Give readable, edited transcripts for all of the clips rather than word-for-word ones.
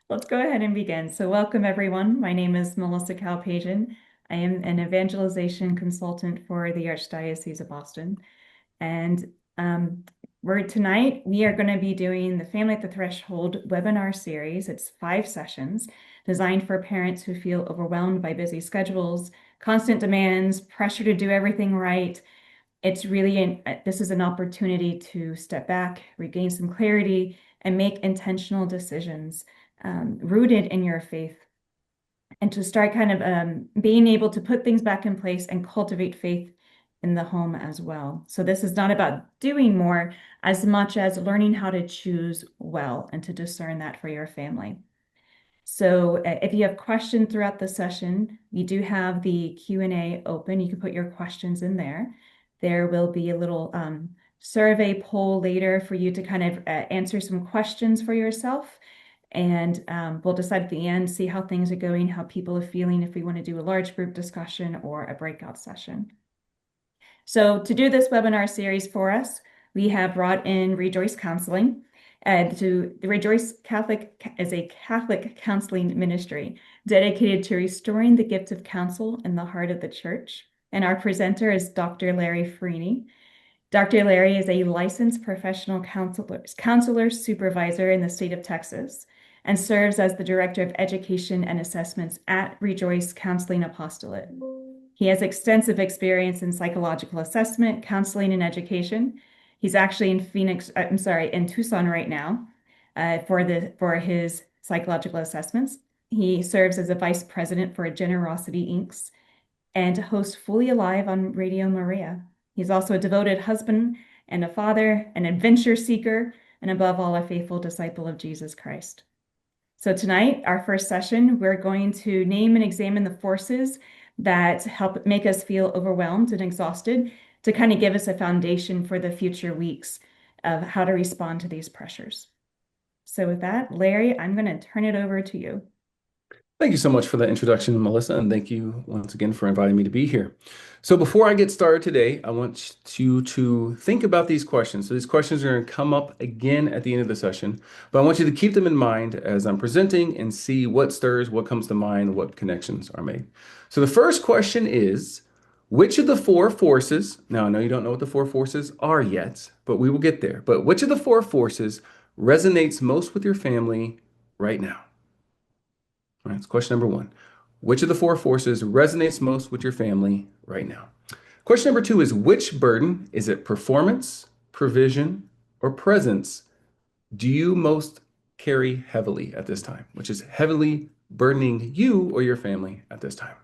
Let's go ahead and begin. So welcome everyone. My name is Melissa Calpagian. I am an evangelization consultant for the Archdiocese of Boston. And tonight we are going to be doing the Family at the Threshold webinar series. It's 5 sessions designed for parents who feel overwhelmed by busy schedules, constant demands, pressure to do everything right. It's really this is an opportunity to step back, regain some clarity, and make intentional decisions rooted in your faith, and to start kind of being able to put things back in place and cultivate faith in the home as well. So this is not about doing more as much as learning how to choose well and to discern that for your family. So if you have questions throughout the session, we do have the Q&A open. You can put your questions in there. There will be a little survey poll later for you to kind of answer some questions for yourself. And we'll decide at the end, see how things are going, how people are feeling, if we want to do a large group discussion or a breakout session. So to do this webinar series for us, we have brought in Rejoice Counseling. The Rejoice Catholic is a Catholic counseling ministry dedicated to restoring the gift of counsel in the heart of the church. And our presenter is Dr. Larry Freeney. Dr. Larry is a licensed professional counselor supervisor in the state of Texas and serves as the Director of Education and Assessments at Rejoice Counseling Apostolate. He has extensive experience in psychological assessment, counseling, and education. He's actually in Tucson right now for his psychological assessments. He serves as a vice president for Generosity Inc. and hosts Fully Alive on Radio Maria. He's also a devoted husband and a father, an adventure seeker, and above all, a faithful disciple of Jesus Christ. So tonight, our first session, we're going to name and examine the forces that help make us feel overwhelmed and exhausted to kind of give us a foundation for the future weeks of how to respond to these pressures. So with that, Larry, I'm going to turn it over to you. Thank you so much for that introduction, Melissa, and thank you once again for inviting me to be here. So before I get started today, I want you to think about these questions. So these questions are going to come up again at the end of the session, but I want you to keep them in mind as I'm presenting and see what stirs, what comes to mind, what connections are made. So the first question is, which of the four forces, now I know you don't know what the four forces are yet, but we will get there, but which of the four forces resonates most with your family right now? All right, that's question number one. Which of the four forces resonates most with your family right now? Question number two is, which burden, is it performance, provision, or presence, do you most carry heavily at this time? Which is heavily burdening you or your family at this time?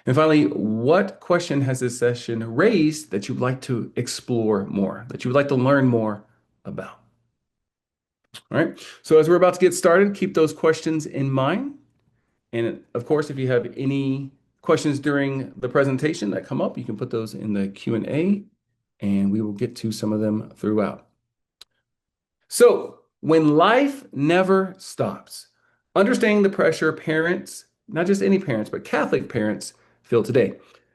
And finally, what question has this session raised that you'd like to explore more, that you would like to learn more about? All right, so as we're about to get started, keep those questions in mind. And of course, if you have any questions during the presentation that come up, you can put those in the Q&A and we will get to some of them throughout. So when life never stops, understanding the pressure parents, not just any parents, but Catholic parents feel today.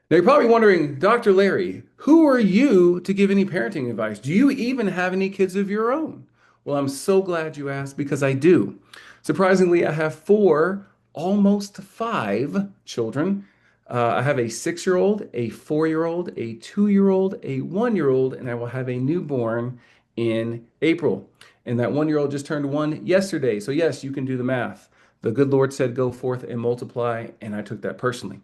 Now you're probably wondering, Dr. Larry, who are you to give any parenting advice? Do you even have any kids of your own? Well, I'm so glad you asked because I do. Surprisingly, I have four, almost five children. I have a 6-year-old, a 4-year-old, a 2-year-old, a 1-year-old, and I will have a newborn in April. And that 1-year-old just turned 1 yesterday. So yes, you can do the math. The good Lord said, go forth and multiply, and I took that personally.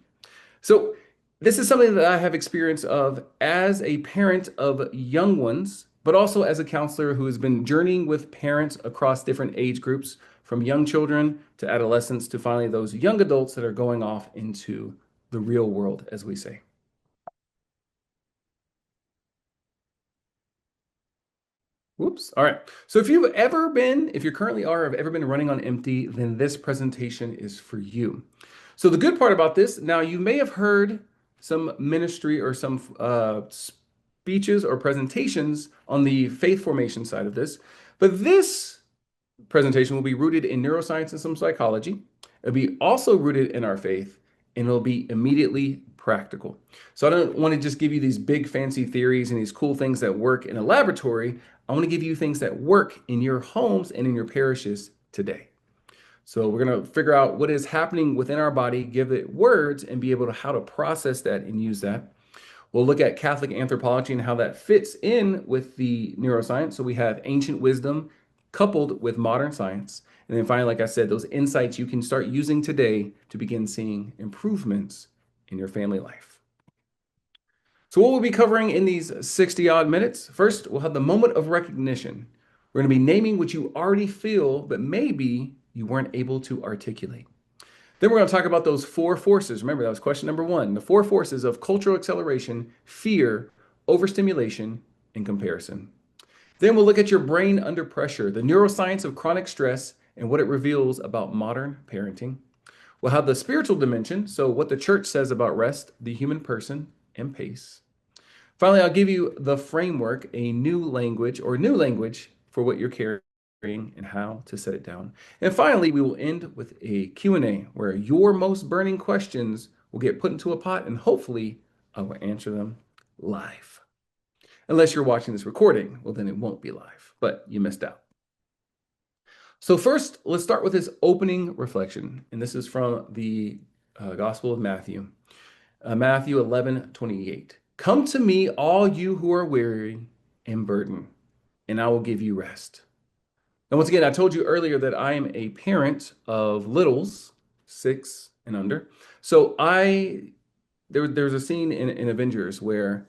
So this is something that I have experience of as a parent of young ones, but also as a counselor who has been journeying with parents across different age groups, from young children to adolescents to finally those young adults that are going off into the real world, as we say. Whoops. All right. So if you currently are, have ever been running on empty, then this presentation is for you. So the good part about this, now you may have heard some ministry or some speeches or presentations on the faith formation side of this, but this presentation will be rooted in neuroscience and some psychology. It'll be also rooted in our faith, and it'll be immediately practical. So I don't want to just give you these big fancy theories and these cool things that work in a laboratory. I want to give you things that work in your homes and in your parishes today. So we're going to figure out what is happening within our body, give it words, and be able to how to process that and use that. We'll look at Catholic anthropology and how that fits in with the neuroscience. So we have ancient wisdom coupled with modern science. And then finally, like I said, those insights you can start using today to begin seeing improvements in your family life. So what we'll be covering in these 60 odd minutes, first, we'll have the moment of recognition. We're going to be naming what you already feel, but maybe you weren't able to articulate. Then we're going to talk about those four forces. Remember, that was question number one. The four forces of cultural acceleration, fear, overstimulation, and comparison. Then we'll look at your brain under pressure, the neuroscience of chronic stress, and what it reveals about modern parenting. We'll have the spiritual dimension, so what the church says about rest, the human person, and pace. Finally, I'll give you the framework, a new language or new language for what you're carrying and how to set it down. And finally, we will end with a Q&A where your most burning questions will get put into a pot and hopefully I will answer them live. Unless you're watching this recording, well, then it won't be live, but you missed out. So first, let's start with this opening reflection. And this is from the Gospel of Matthew. Matthew 11:28. Come to me, all you who are weary and burdened, and I will give you rest. And once again, I told you earlier that I am a parent of littles, 6 and under. So there's a scene in Avengers where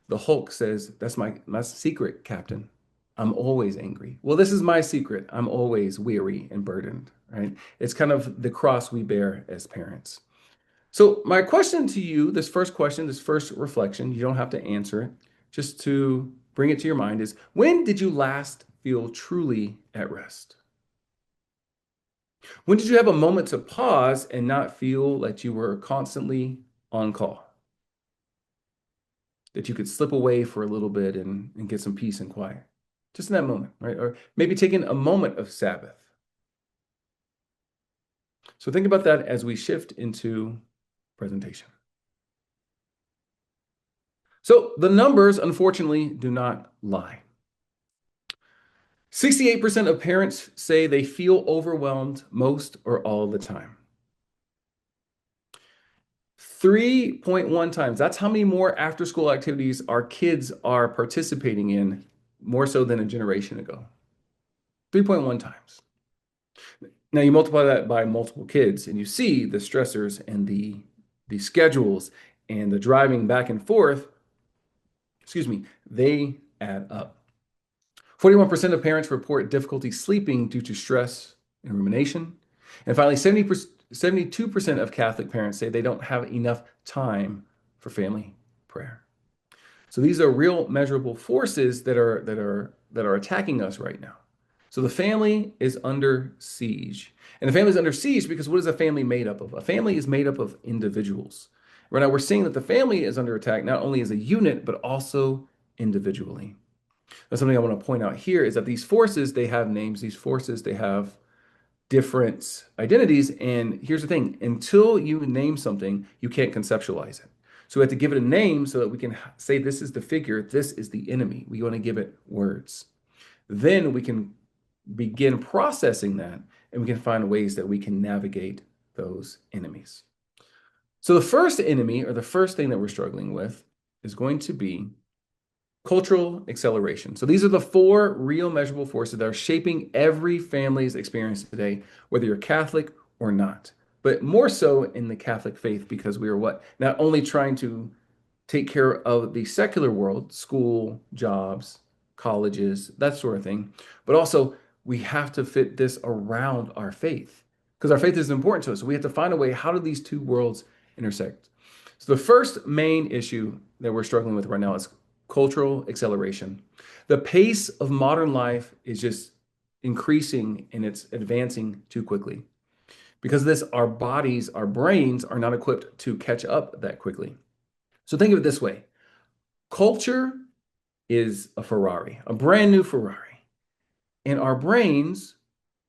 the Hulk says, "That's my secret, Captain. I'm always angry." Well, this is my secret. I'm always weary and burdened, right? It's kind of the cross we bear as parents. So my question to you, this first question, this first reflection, you don't have to answer it, just to bring it to your mind is, when did you last feel truly at rest? When did you have a moment to pause and not feel that you were constantly on call? That you could slip away for a little bit and get some peace and quiet? Just in that moment, right? Or maybe taking a moment of Sabbath. So think about that as we shift into presentation. So the numbers, unfortunately, do not lie. 68% of parents say they feel overwhelmed most or all the time. 3.1 times, that's how many more after school activities our kids are participating in, more so than a generation ago. 3.1 times. Now you multiply that by multiple kids and you see the stressors and the schedules and the driving back and forth, they add up. 41% of parents report difficulty sleeping due to stress and rumination. And finally, 72% of Catholic parents say they don't have enough time for family prayer. So these are real measurable forces that are attacking us right now. So the family is under siege. And the family is under siege because what is a family made up of? A family is made up of individuals. Right now, we're seeing that the family is under attack, not only as a unit, but also individually. Now, something I want to point out here is that these forces, they have names. These forces, they have different identities. And here's the thing, until you name something, you can't conceptualize it. So we have to give it a name so that we can say this is the figure, this is the enemy. We want to give it words. Then we can begin processing that and we can find ways that we can navigate those enemies. So the first enemy, or the first thing that we're struggling with, is going to be cultural acceleration. So these are the four real measurable forces that are shaping every family's experience today, whether you're Catholic or not, but more so in the Catholic faith, because we are what? Not only trying to take care of the secular world, school, jobs, colleges, that sort of thing, but also we have to fit this around our faith because our faith is important to us. So we have to find a way, how do these two worlds intersect? So the first main issue that we're struggling with right now is cultural acceleration. The pace of modern life is just increasing and it's advancing too quickly. Because of this, our bodies, our brains are not equipped to catch up that quickly. So think of it this way. Culture is a Ferrari, a brand new Ferrari. And our brains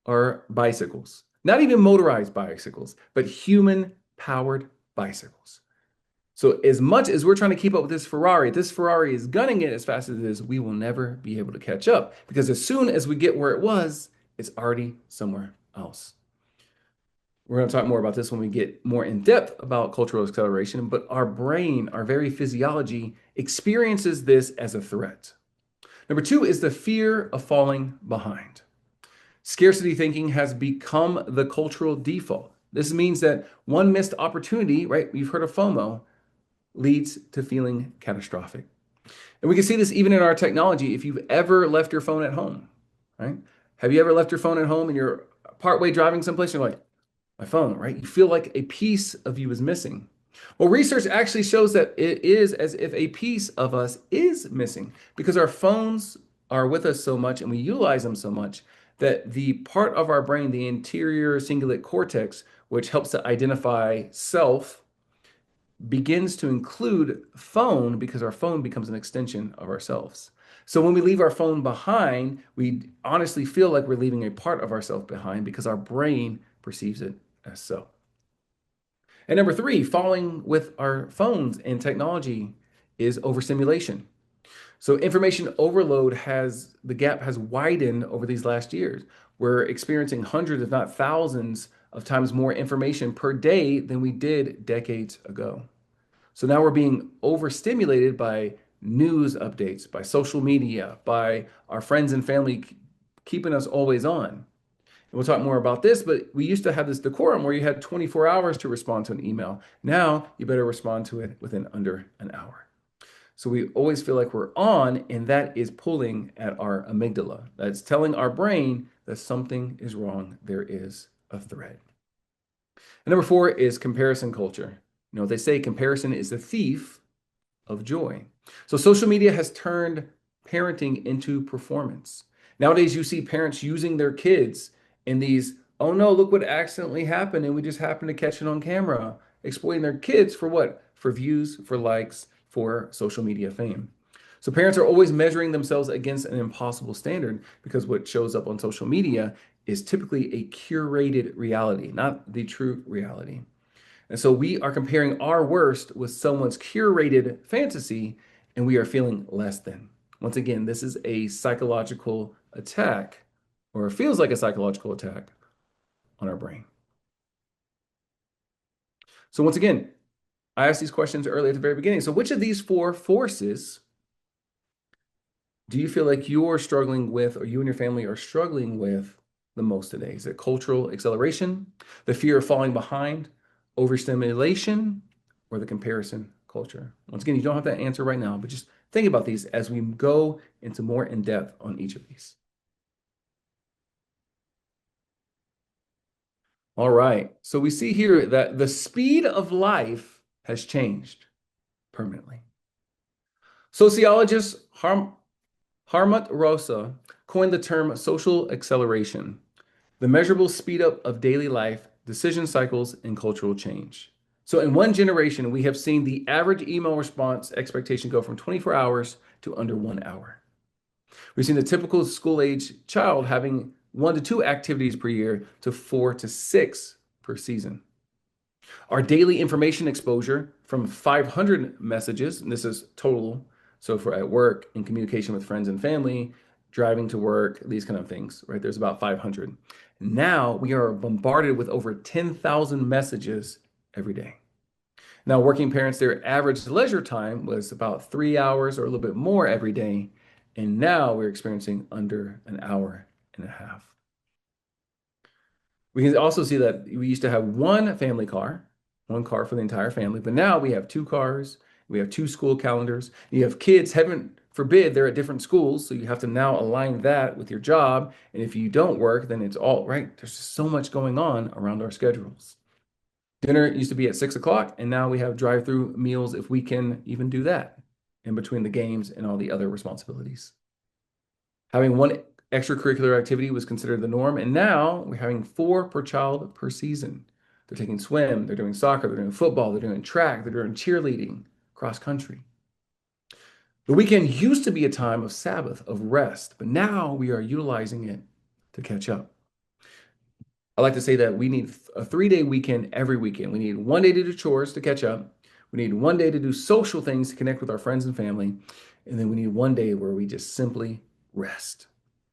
are bicycles. Not even motorized bicycles, but human powered bicycles. So as much as we're trying to keep up with this Ferrari is gunning it as fast as it is, we will never be able to catch up because as soon as we get where it was, it's already somewhere else. We're going to talk more about this when we get more in depth about cultural acceleration, but our brain, our very physiology, experiences this as a threat. Number two is the fear of falling behind. Scarcity thinking has become the cultural default. This means that one missed opportunity, right? You've heard of FOMO, leads to feeling catastrophic. And we can see this even in our technology. If you've ever left your phone at home, right? Have you ever left your phone at home and you're partway driving someplace and you're like, my phone, right? You feel like a piece of you is missing. Well, research actually shows that it is as if a piece of us is missing because our phones are with us so much and we utilize them so much that the part of our brain, the anterior cingulate cortex, which helps to identify self, begins to include phone because our phone becomes an extension of ourselves. So when we leave our phone behind, we honestly feel like we're leaving a part of ourselves behind because our brain perceives it as so. And number three, falling with our phones and technology is overstimulation. So information overload the gap has widened over these last years. We're experiencing hundreds, if not thousands, of times more information per day than we did decades ago. So now we're being overstimulated by news updates, by social media, by our friends and family keeping us always on. And we'll talk more about this, but we used to have this decorum where you had 24 hours to respond to an email. Now you better respond to it within under an hour. So we always feel like we're on, and that is pulling at our amygdala. That's telling our brain that something is wrong. There is a threat. And number four is comparison culture. You know, they say comparison is the thief of joy. So social media has turned parenting into performance. Nowadays, you see parents using their kids in these, oh no, look what accidentally happened, and we just happened to catch it on camera, exploiting their kids for what? For views, for likes, for social media fame. So parents are always measuring themselves against an impossible standard because what shows up on social media is typically a curated reality, not the true reality. And so we are comparing our worst with someone's curated fantasy, and we are feeling less than. Once again, this is a psychological attack, or it feels like a psychological attack on our brain. So, once again, I asked these questions earlier at the very beginning. So, which of these four forces do you feel like you're struggling with, or you and your family are struggling with the most today? Is it cultural acceleration, the fear of falling behind, overstimulation, or the comparison culture? Once again, you don't have to answer right now, but just think about these as we go into more in depth on each of these. All right. So we see here that the speed of life has changed permanently. Sociologist Harmut Rosa coined the term social acceleration, the measurable speed up of daily life, decision cycles, and cultural change. So, in one generation, we have seen the average email response expectation go from 24 hours to under 1 hour. We've seen the typical school age child having 1 to 2 activities per year to 4 to 6 per season. Our daily information exposure from 500 messages, and this is total, so for at work, in communication with friends and family, driving to work, these kind of things, right? There's about 500. Now we are bombarded with over 10,000 messages every day. Now, working parents, their average leisure time was about 3 hours or a little bit more every day. And now we're experiencing under an hour and a half. We can also see that we used to have one family car, one car for the entire family, but now we have 2 cars, we have 2 school calendars. You have kids, heaven forbid, they're at different schools, so you have to now align that with your job. And if you don't work, then it's all right. There's just so much going on around our schedules. Dinner used to be at 6 o'clock, and now we have drive-through meals if we can even do that in between the games and all the other responsibilities. Having one extracurricular activity was considered the norm, and now we're having 4 per child per season. They're taking swim, they're doing soccer, they're doing football, they're doing track, they're doing cheerleading, cross country. The weekend used to be a time of Sabbath, of rest, but now we are utilizing it to catch up. I like to say that we need a 3-day weekend every weekend. We need one day to do chores to catch up. We need one day to do social things to connect with our friends and family. And then we need one day where we just simply rest.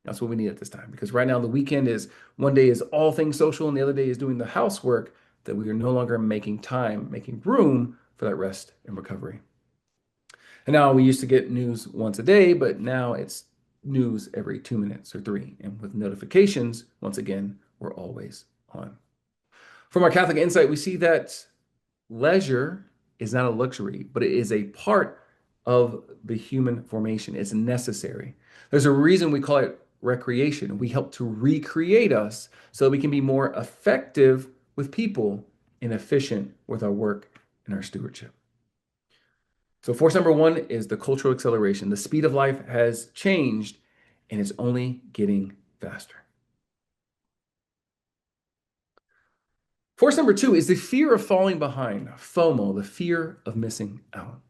That's what we need at this time because right now the weekend is one day is all things social and the other day is doing the housework that we are no longer making time, making room for that rest and recovery. And now we used to get news once a day, but now it's news every 2 minutes or three. And with notifications, once again, we're always on. From our Catholic insight, we see that leisure is not a luxury, but it is a part of the human formation. It's necessary. There's a reason we call it recreation. We help to recreate us so we can be more effective with people and efficient with our work and our stewardship. So, force number one is the cultural acceleration. The speed of life has changed and it's only getting faster. Force number two is the fear of falling behind, FOMO, the fear of missing out.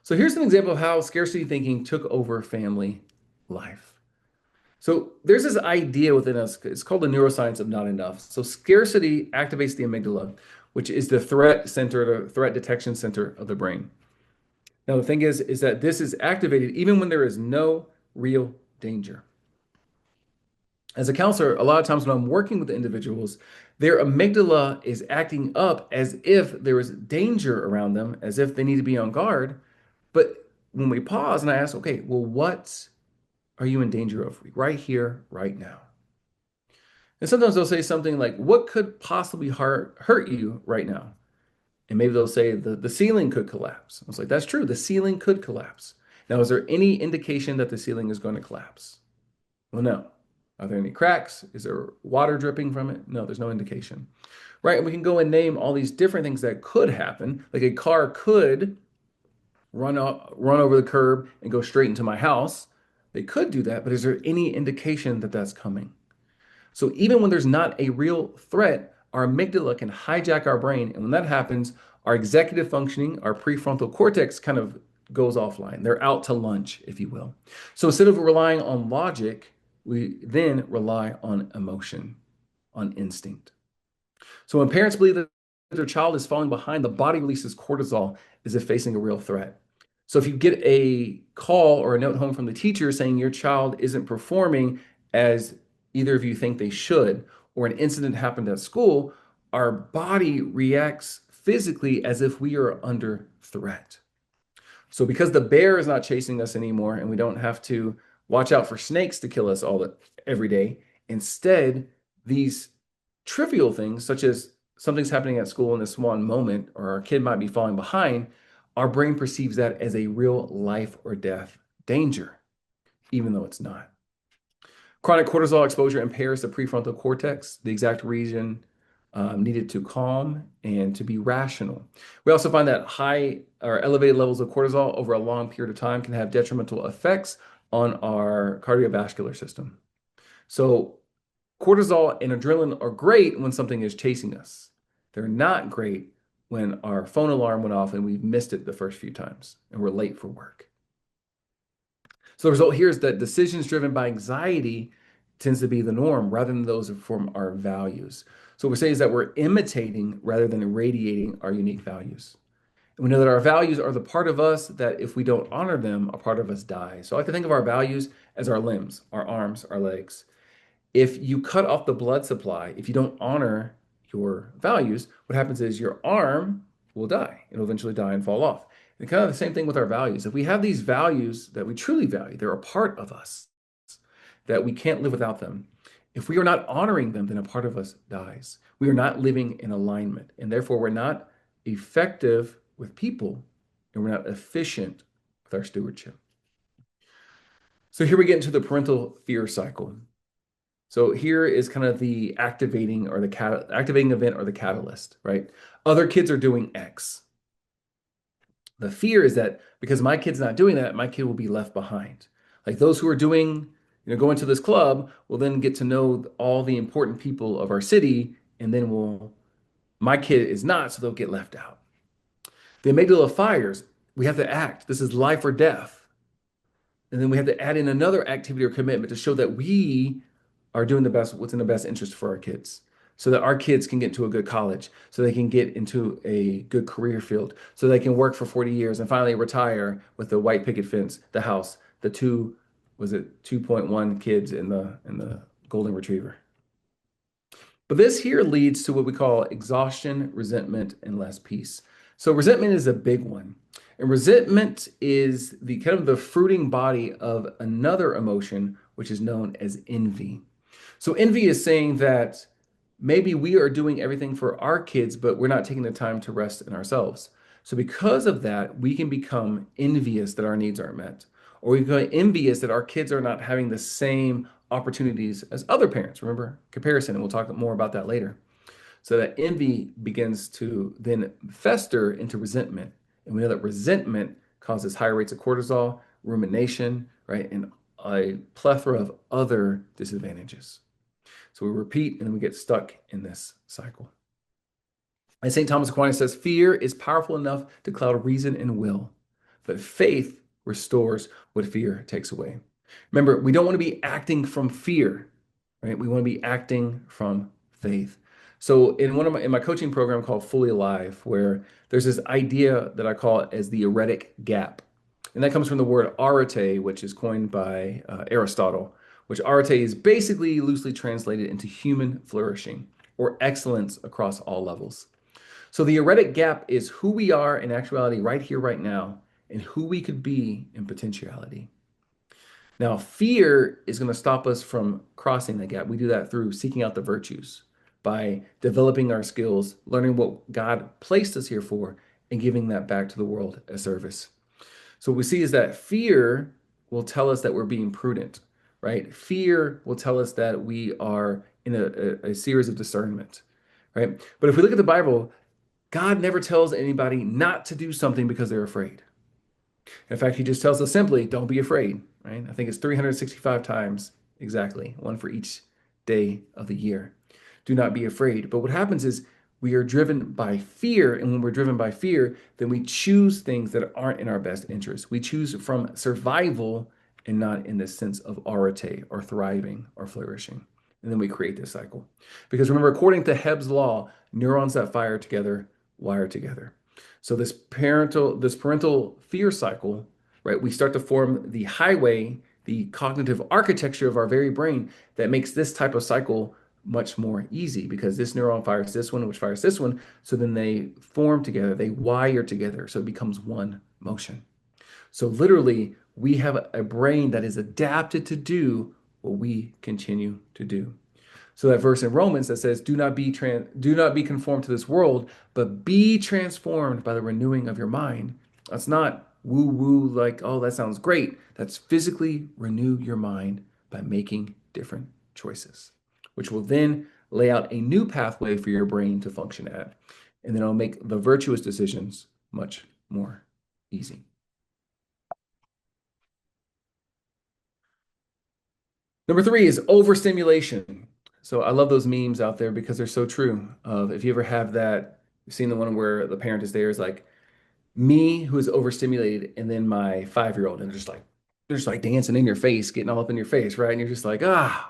So here's an example of how scarcity thinking took over family life. So there's this idea within us, it's called the neuroscience of not enough. So scarcity activates the amygdala, which is the threat center, the threat detection center of the brain. Now the thing is that this is activated even when there is no real danger. As a counselor, a lot of times when I'm working with the individuals, their amygdala is acting up as if there is danger around them, as if they need to be on guard. But when we pause and I ask, okay, well, what are you in danger of right here, right now? And sometimes they'll say something like, what could possibly hurt you right now? And maybe they'll say the ceiling could collapse. I was like, that's true. The ceiling could collapse. Now, is there any indication that the ceiling is going to collapse? Well, no. Are there any cracks? Is there water dripping from it? No, there's no indication. Right? And we can go and name all these different things that could happen. Like a car could run over the curb and go straight into my house. They could do that, but is there any indication that that's coming? So even when there's not a real threat, our amygdala can hijack our brain. And when that happens, our executive functioning, our prefrontal cortex kind of goes offline. They're out to lunch, if you will. So instead of relying on logic, we then rely on emotion, on instinct. So when parents believe that their child is falling behind, the body releases cortisol as if facing a real threat. So if you get a call or a note home from the teacher saying your child isn't performing as either of you think they should, or an incident happened at school, our body reacts physically as if we are under threat. So because the bear is not chasing us anymore and we don't have to watch out for snakes to kill us every day, instead, these trivial things, such as something's happening at school in this one moment, or our kid might be falling behind, our brain perceives that as a real life or death danger, even though it's not. Chronic cortisol exposure impairs the prefrontal cortex, the exact region needed to calm and to be rational. We also find that high or elevated levels of cortisol over a long period of time can have detrimental effects on our cardiovascular system. So cortisol and adrenaline are great when something is chasing us. They're not great when our phone alarm went off and we've missed it the first few times and we're late for work. So the result here is that decisions driven by anxiety tends to be the norm rather than those from our values. So what we say is that we're imitating rather than irradiating our unique values. And we know that our values are the part of us that if we don't honor them, a part of us dies. So I like to think of our values as our limbs, our arms, our legs. If you cut off the blood supply, if you don't honor your values, what happens is your arm will die. It'll eventually die and fall off. And kind of the same thing with our values. If we have these values that we truly value, they're a part of us, that we can't live without them. If we are not honoring them, then a part of us dies. We are not living in alignment, and therefore we're not effective with people, and we're not efficient with our stewardship. So here we get into the parental fear cycle. So here is kind of the activating or the activating event or the catalyst, right? Other kids are doing X. The fear is that because my kid's not doing that, my kid will be left behind. Like those who are doing, going to this club will then get to know all the important people of our city, and then my kid is not, so they'll get left out. The amygdala fires. We have to act. This is life or death. And then we have to add in another activity or commitment to show that we are doing what's in the best interest for our kids, so that our kids can get into a good college, so they can get into a good career field, so they can work for 40 years and finally retire with the white picket fence, the house, the two was it 2.1 kids in the golden retriever. But this here leads to what we call exhaustion, resentment, and less peace. So resentment is a big one. And resentment is the kind of the fruiting body of another emotion, which is known as envy. So envy is saying that maybe we are doing everything for our kids, but we're not taking the time to rest in ourselves. So because of that, we can become envious that our needs aren't met, or we become envious that our kids are not having the same opportunities as other parents. Remember, comparison, and we'll talk more about that later. So that envy begins to then fester into resentment. And we know that resentment causes higher rates of cortisol, rumination, right? And a plethora of other disadvantages. So we repeat and then we get stuck in this cycle. And St. Thomas Aquinas says, fear is powerful enough to cloud reason and will, but faith restores what fear takes away. Remember, we don't want to be acting from fear, right? We want to be acting from faith. So in my coaching program called Fully Alive, where there's this idea that I call it as the eretic gap. And that comes from the word arete, which is coined by Aristotle, which arete is basically loosely translated into human flourishing or excellence across all levels. So the eretic gap is who we are in actuality right here, right now, and who we could be in potentiality. Now, fear is going to stop us from crossing that gap. We do that through seeking out the virtues, by developing our skills, learning what God placed us here for, and giving that back to the world as service. So what we see is that fear will tell us that we're being prudent, right? Fear will tell us that we are in a series of discernment, right? But if we look at the Bible, God never tells anybody not to do something because they're afraid. In fact, he just tells us simply, don't be afraid, right? I think it's 365 times exactly, one for each day of the year. Do not be afraid. But what happens is we are driven by fear. And when we're driven by fear, then we choose things that aren't in our best interest. We choose from survival and not in this sense of arete or thriving or flourishing. And then we create this cycle. Because remember, according to Hebb's law, neurons that fire together wire together. So this parental fear cycle, right? We start to form the highway, the cognitive architecture of our very brain that makes this type of cycle much more easy because this neuron fires this one, which fires this one. So then they form together, they wire together. So it becomes one motion. So literally, we have a brain that is adapted to do what we continue to do. So that verse in Romans that says, do not be conformed to this world, but be transformed by the renewing of your mind. That's not woo woo like, oh, that sounds great. That's physically renew your mind by making different choices, which will then lay out a new pathway for your brain to function at. And then it'll make the virtuous decisions much more easy. Number three is overstimulation. So I love those memes out there because they're so true. If you ever have that, you've seen the one where the parent is there is like me who is overstimulated, and then my 5-year-old, and they're just like dancing in your face, getting all up in your face, right? And you're just like,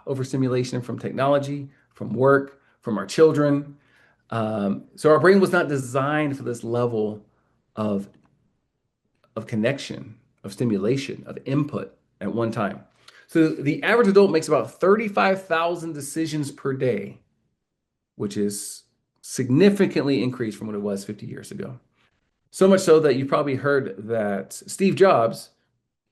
overstimulation from technology, from work, from our children. So our brain was not designed for this level of connection, of stimulation, of input at one time. So the average adult makes about 35,000 decisions per day, which is significantly increased from what it was 50 years ago. So much so that you probably heard that Steve Jobs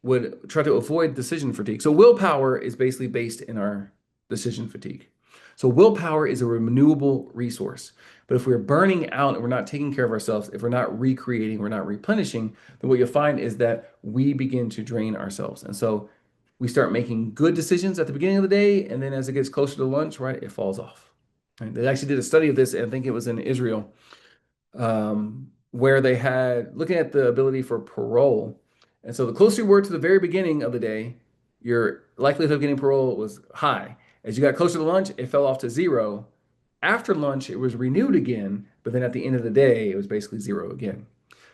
would try to avoid decision fatigue. So willpower is basically based in our decision fatigue. So willpower is a renewable resource. But if we're burning out and we're not taking care of ourselves, if we're not recreating, we're not replenishing, then what you'll find is that we begin to drain ourselves. And so we start making good decisions at the beginning of the day, and then as it gets closer to lunch, right, it falls off. Right? They actually did a study of this, and I think it was in Israel, where they had looking at the ability for parole. And so the closer you were to the very beginning of the day, your likelihood of getting parole was high. As you got closer to lunch, it fell off to zero. After lunch, it was renewed again, but then at the end of the day, it was basically zero again.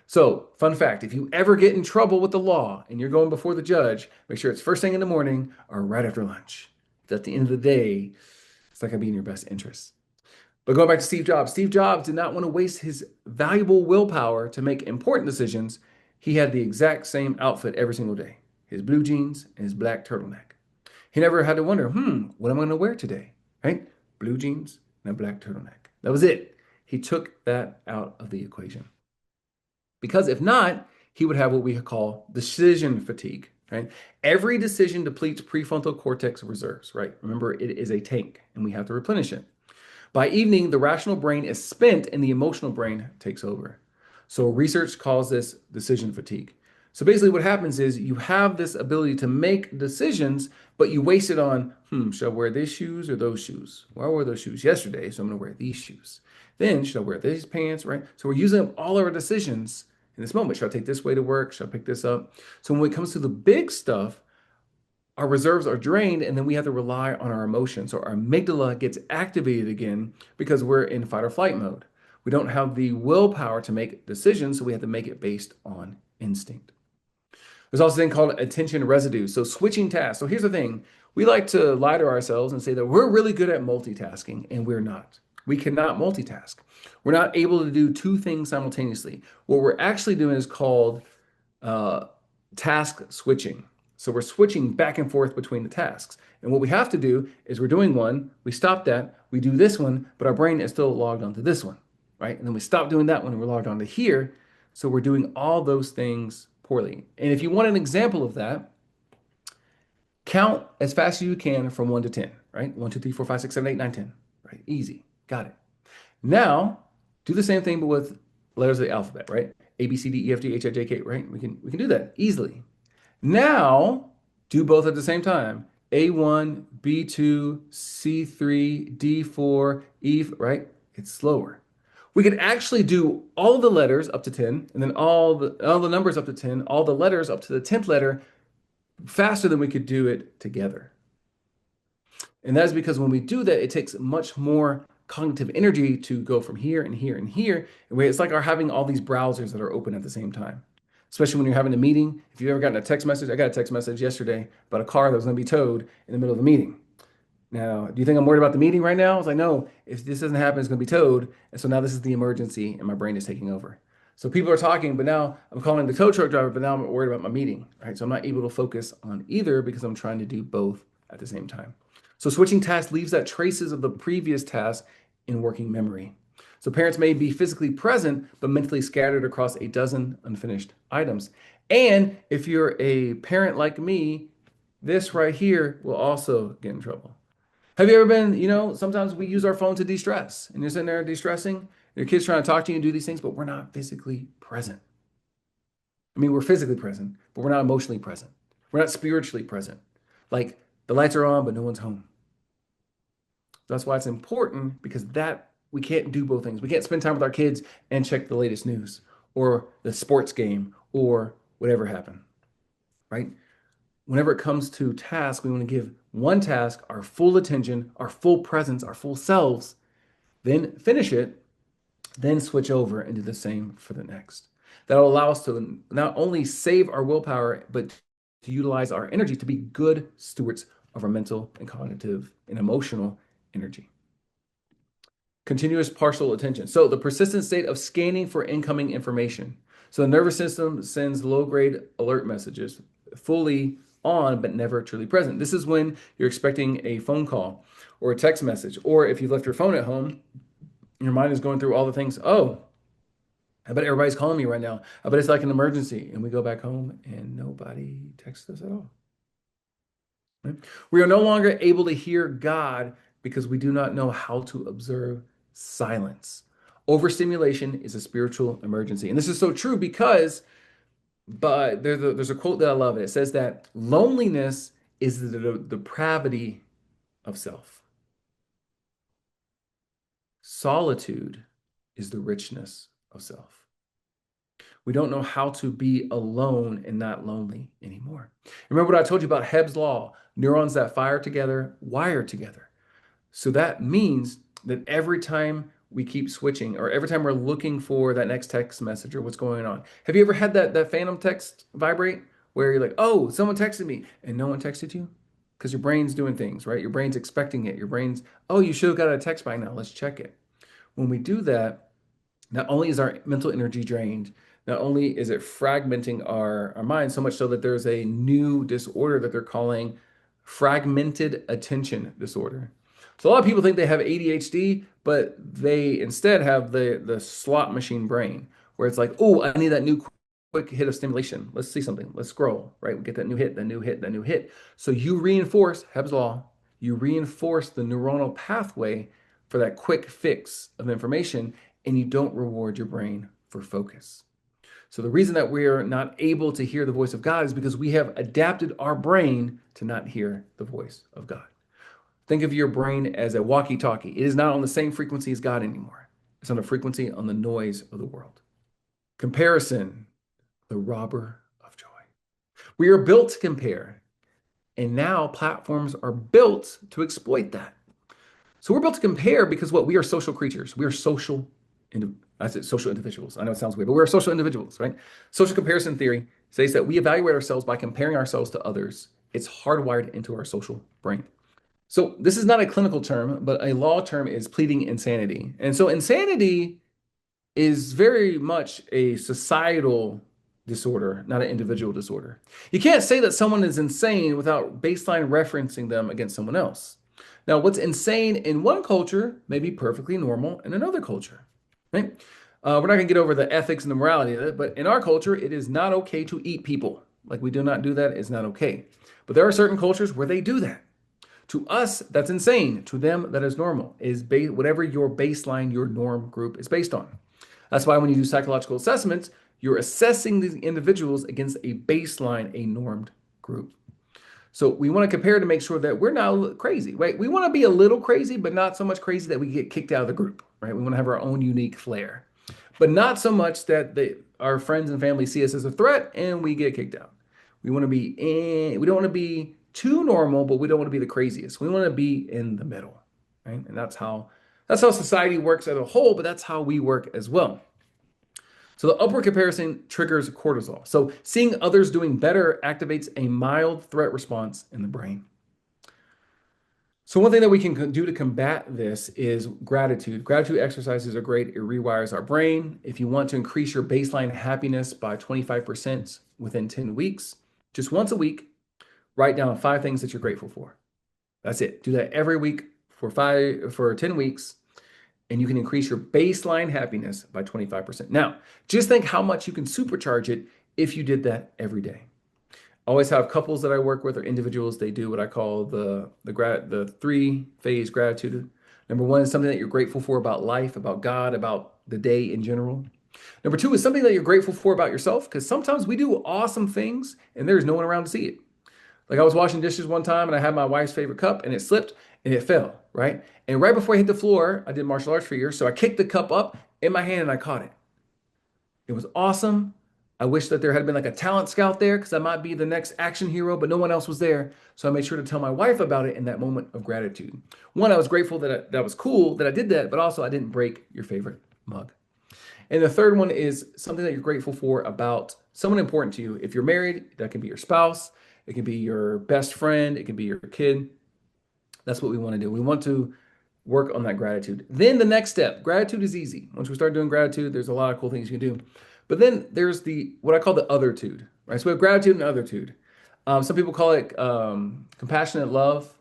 So, fun fact, if you ever get in trouble with the law and you're going before the judge, make sure it's first thing in the morning or right after lunch. At the end of the day, it's not going to be in your best interest. But going back to Steve Jobs did not want to waste his valuable willpower to make important decisions. He had the exact same outfit every single day. his blue jeans, and his black turtleneck. He never had to wonder, what am I going to wear today? Right? Blue jeans and a black turtleneck. That was it. He took that out of the equation. Because if not, he would have what we call decision fatigue, right? Every decision depletes prefrontal cortex reserves, right? Remember, it is a tank and we have to replenish it. By evening, the rational brain is spent and the emotional brain takes over. So research calls this decision fatigue. So basically what happens is you have this ability to make decisions, but you waste it on, should I wear these shoes or those shoes? Well, I wore those shoes yesterday, so I'm gonna wear these shoes. Then should I wear these pants, right? So we're using up all our decisions in this moment. Should I take this way to work? Should I pick this up? So when it comes to the big stuff, our reserves are drained and then we have to rely on our emotions. So our amygdala gets activated again because we're in fight or flight mode. We don't have the willpower to make decisions, so we have to make it based on instinct. There's also a thing called attention residue. So switching tasks. So here's the thing. We like to lie to ourselves and say that we're really good at multitasking, and we're not. We cannot multitask. We're not able to do two things simultaneously. What we're actually doing is called uh, task switching. So we're switching back and forth between the tasks. And what we have to do is we're doing one, we stop that, we do this one, but our brain is still logged onto this one, right? And then we stop doing that one and we're logged onto here. So we're doing all those things poorly. And if you want an example of that, count as fast as you can from 1 to 10, right? 1, 2, 3, 4, 5, 6, 7, 8, 9, 10, right? Easy. Got it. Now, do the same thing but with letters of the alphabet, right? A, B, C, D, E, F, G, H, I, J, K, right? We can do that easily. Now, do both at the same time. A1, B2, C3, D4, E, right? It's slower. We could actually do all the letters up to 10, and then all the numbers up to 10, all the letters up to the 10th letter faster than we could do it together. And that is because when we do that, it takes much more cognitive energy to go from here and here and here. And it's like our having all these browsers that are open at the same time. Especially when you're having a meeting. If you've ever gotten a text message, I got a text message yesterday about a car that was going to be towed in the middle of a meeting. Now, do you think I'm worried about the meeting right now? I was like, no, if this doesn't happen, it's going to be towed. And so now this is the emergency and my brain is taking over. So people are talking, but now I'm calling the tow truck driver, but now I'm worried about my meeting, right? So I'm not able to focus on either because I'm trying to do both at the same time. So switching tasks leaves that traces of the previous task in working memory. So parents may be physically present, but mentally scattered across a dozen unfinished items. And if you're a parent like me, this right here will also get in trouble. Have you ever been, sometimes we use our phone to de-stress and you're sitting there de-stressing, your kid's trying to talk to you and do these things, but we're not physically present. I mean, we're physically present, but we're not emotionally present. We're not spiritually present. Like the lights are on, but no one's home. That's why it's important because that we can't do both things. We can't spend time with our kids and check the latest news or the sports game or whatever happened, right? Whenever it comes to tasks, we want to give one task our full attention, our full presence, our full selves, then finish it, then switch over and do the same for the next. That'll allow us to not only save our willpower, but to utilize our energy to be good stewards of our mental and cognitive and emotional energy. Continuous partial attention. So the persistent state of scanning for incoming information. So the nervous system sends low-grade alert messages fully on, but never truly present. This is when you're expecting a phone call or a text message, or if you left your phone at home, your mind is going through all the things. Oh, I bet everybody's calling me right now. I bet it's like an emergency. And we go back home and nobody texts us at all. Right? We are no longer able to hear God because we do not know how to observe silence. Overstimulation is a spiritual emergency. And this is so true because, but there's a quote that I love. It says that loneliness is the depravity of self. Solitude is the richness of self. We don't know how to be alone and not lonely anymore. Remember what I told you about Hebb's law? Neurons that fire together, wire together. So that means that every time we keep switching or every time we're looking for that next text message or what's going on. Have you ever had that phantom text vibrate where you're like, oh, someone texted me and no one texted you? Because your brain's doing things, right? Your brain's expecting it. Your brain's, oh, you should have got a text by now. Let's check it. When we do that, not only is our mental energy drained, Not only is it fragmenting our mind so much so that there's a new disorder that they're calling fragmented attention disorder. So a lot of people think they have ADHD, but they instead have the slot machine brain, where it's like, oh, I need that new quick hit of stimulation. Let's see something. Let's scroll, right? We get that new hit, that new hit, that new hit. So you reinforce Hebb's law. You reinforce the neuronal pathway for that quick fix of information, and you don't reward your brain for focus. So the reason that we're not able to hear the voice of God is because we have adapted our brain to not hear the voice of God. Think of your brain as a walkie-talkie. It is not on the same frequency as God anymore. It's on a frequency on the noise of the world. Comparison, the robber of joy. We are built to compare, and now platforms are built to exploit that. So we're built to compare because what we are social creatures. We are social, I said social individuals. I know it sounds weird, but we're social individuals, right? Social comparison theory says that we evaluate ourselves by comparing ourselves to others. It's hardwired into our social brain. So this is not a clinical term, but a law term is pleading insanity. And so insanity is very much a societal disorder, not an individual disorder. You can't say that someone is insane without baseline referencing them against someone else. Now, what's insane in one culture may be perfectly normal in another culture, right? We're not going to get over the ethics and the morality of it, but in our culture, it is not okay to eat people. Like we do not do that. It's not okay. But there are certain cultures where they do that. To us, that's insane. To them, that is normal. Is whatever your baseline, your norm group is based on. That's why when you do psychological assessments, you're assessing these individuals against a baseline, a normed group. So we want to compare to make sure that we're not crazy, right? We want to be a little crazy, but not so much crazy that we get kicked out of the group, right? We want to have our own unique flair, but not so much that our friends and family see us as a threat and we get kicked out. We want to be we don't want to be too normal, but we don't want to be the craziest. We want to be in the middle, right? And that's how society works as a whole, but that's how we work as well. So the upward comparison triggers cortisol. So seeing others doing better activates a mild threat response in the brain. So one thing that we can do to combat this is gratitude. Gratitude exercises are great. It rewires our brain. If you want to increase your baseline happiness by 25% within 10 weeks, just once a week, write down 5 things that you're grateful for. That's it. Do that every week for 10 weeks, and you can increase your baseline happiness by 25%. Now, just think how much you can supercharge it if you did that every day. I always have couples that I work with or individuals. They do what I call the 3-phase gratitude. Number 1 is something that you're grateful for about life, about God, about the day in general. Number 2 is something that you're grateful for about yourself, because sometimes we do awesome things and there's no one around to see it. Like I was washing dishes one time and I had my wife's favorite cup and it slipped and it fell, right? And right before I hit the floor, I did martial arts for years. So I kicked the cup up in my hand and I caught it. It was awesome. I wish that there had been like a talent scout there because I might be the next action hero, but no one else was there. So I made sure to tell my wife about it in that moment of gratitude. One, I was grateful that was cool that I did that, but also I didn't break your favorite mug. And the third one is something that you're grateful for about someone important to you. If you're married, that can be your spouse, it can be your best friend, it can be your kid. That's what we want to do. We want to work on that gratitude. Then the next step, gratitude is easy. Once we start doing gratitude, there's a lot of cool things you can do. But then there's what I call the othertude, right? So we have gratitude and othertude. Some people call it compassionate love.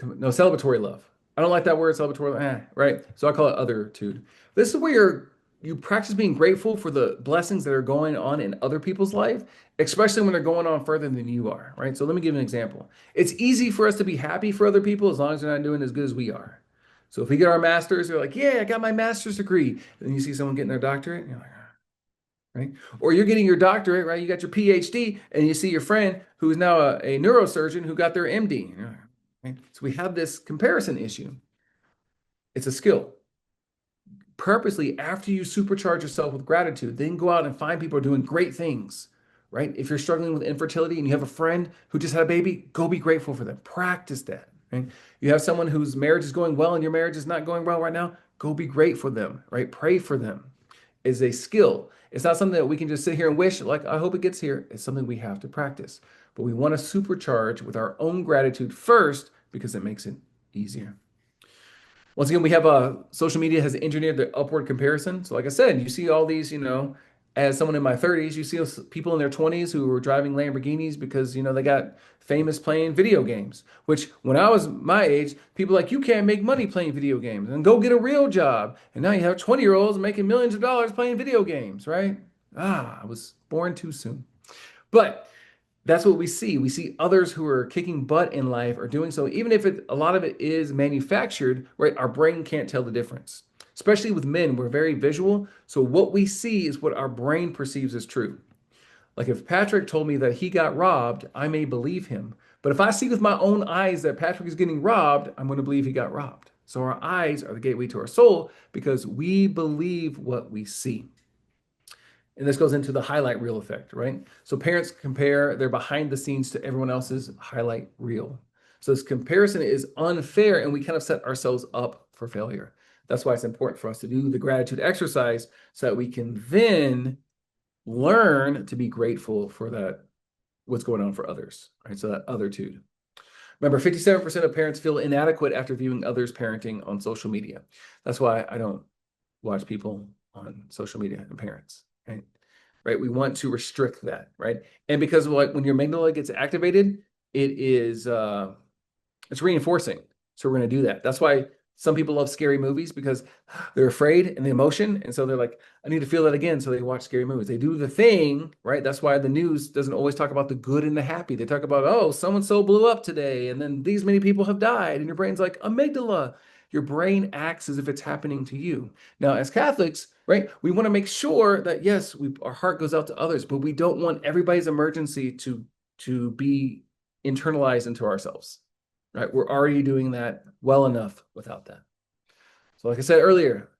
No, celebratory love. I don't like that word, celebratory, right? So I call it othertude. This is where you practice being grateful for the blessings that are going on in other people's life, especially when they're going on further than you are, right? So let me give you an example. It's easy for us to be happy for other people as long as they're not doing as good as we are. So if we get our master's, they're like, yeah, I got my master's degree. And then you see someone getting their doctorate, and you're like, right? Or you're getting your doctorate, right? You got your PhD, and you see your friend who is now a neurosurgeon who got their MD. Right? So we have this comparison issue. It's a skill. Purposely, after you supercharge yourself with gratitude, then go out and find people who are doing great things, right? If you're struggling with infertility and you have a friend who just had a baby, go be grateful for them. Practice that, right? You have someone whose marriage is going well and your marriage is not going well right now, go be great for them, right? Pray for them. Is a skill. It's not something that we can just sit here and wish, like, I hope it gets here. It's something we have to practice. But we want to supercharge with our own gratitude first because it makes it easier. Once again, we have social media has engineered the upward comparison. So like I said, you see all these, as someone in my 30s, you see those people in their 20s who were driving Lamborghinis because, they got famous playing video games, which when I was my age, people were like, you can't make money playing video games and go get a real job. And now you have 20-year-olds making millions of dollars playing video games, right? I was born too soon. But that's what we see. We see others who are kicking butt in life are doing so, even if a lot of it is manufactured, right? Our brain can't tell the difference. Especially with men, we're very visual. So what we see is what our brain perceives as true. Like if Patrick told me that he got robbed, I may believe him. But if I see with my own eyes that Patrick is getting robbed, I'm going to believe he got robbed. So our eyes are the gateway to our soul because we believe what we see. And this goes into the highlight reel effect, right? So parents compare their behind the scenes to everyone else's highlight reel. So this comparison is unfair and we kind of set ourselves up for failure. That's why it's important for us to do the gratitude exercise so that we can then learn to be grateful for that, what's going on for others, right? So that othertude. Remember, 57% of parents feel inadequate after viewing others' parenting on social media. That's why I don't watch people on social media and parents, right? Right. We want to restrict that, right? And because when your amygdala gets activated, it is it's reinforcing. So we're going to do that. That's why some people love scary movies because they're afraid and the emotion. And so they're like, I need to feel that again. So they watch scary movies. They do the thing, right? That's why the news doesn't always talk about the good and the happy. They talk about, oh, so-and-so blew up today. And then these many people have died. And your brain's like, amygdala. Your brain acts as if it's happening to you. Now, as Catholics, right, we want to make sure that, yes, our heart goes out to others, but we don't want everybody's emergency to be internalized into ourselves. Right? We're already doing that well enough without that. So like I said earlier,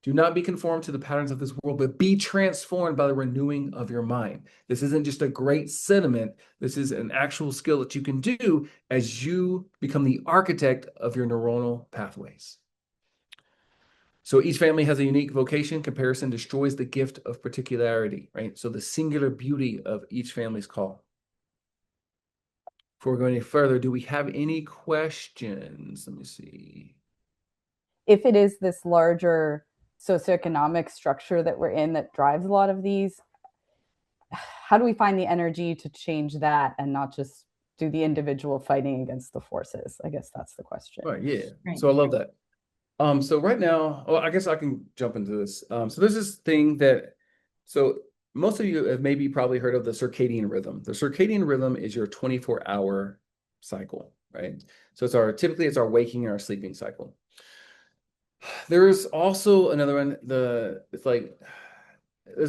do not be conformed to the patterns of this world, but be transformed by the renewing of your mind. This isn't just a great sentiment. This is an actual skill that you can do as you become the architect of your neuronal pathways. So each family has a unique vocation. Comparison destroys the gift of particularity, right? So the singular beauty of each family's call. Before we go any further, do we have any questions? Let me see. If it is this larger socioeconomic structure that we're in that drives a lot of these, how do we find the energy to change that and not just do the individual fighting against the forces? I guess that's the question. Right, yeah. Right. So I love that. So right now, well, I guess I can jump into this. So there's this thing so most of you have maybe probably heard of the circadian rhythm. The circadian rhythm is your 24-hour cycle, right? So typically it's our waking and our sleeping cycle. There's also another one, there's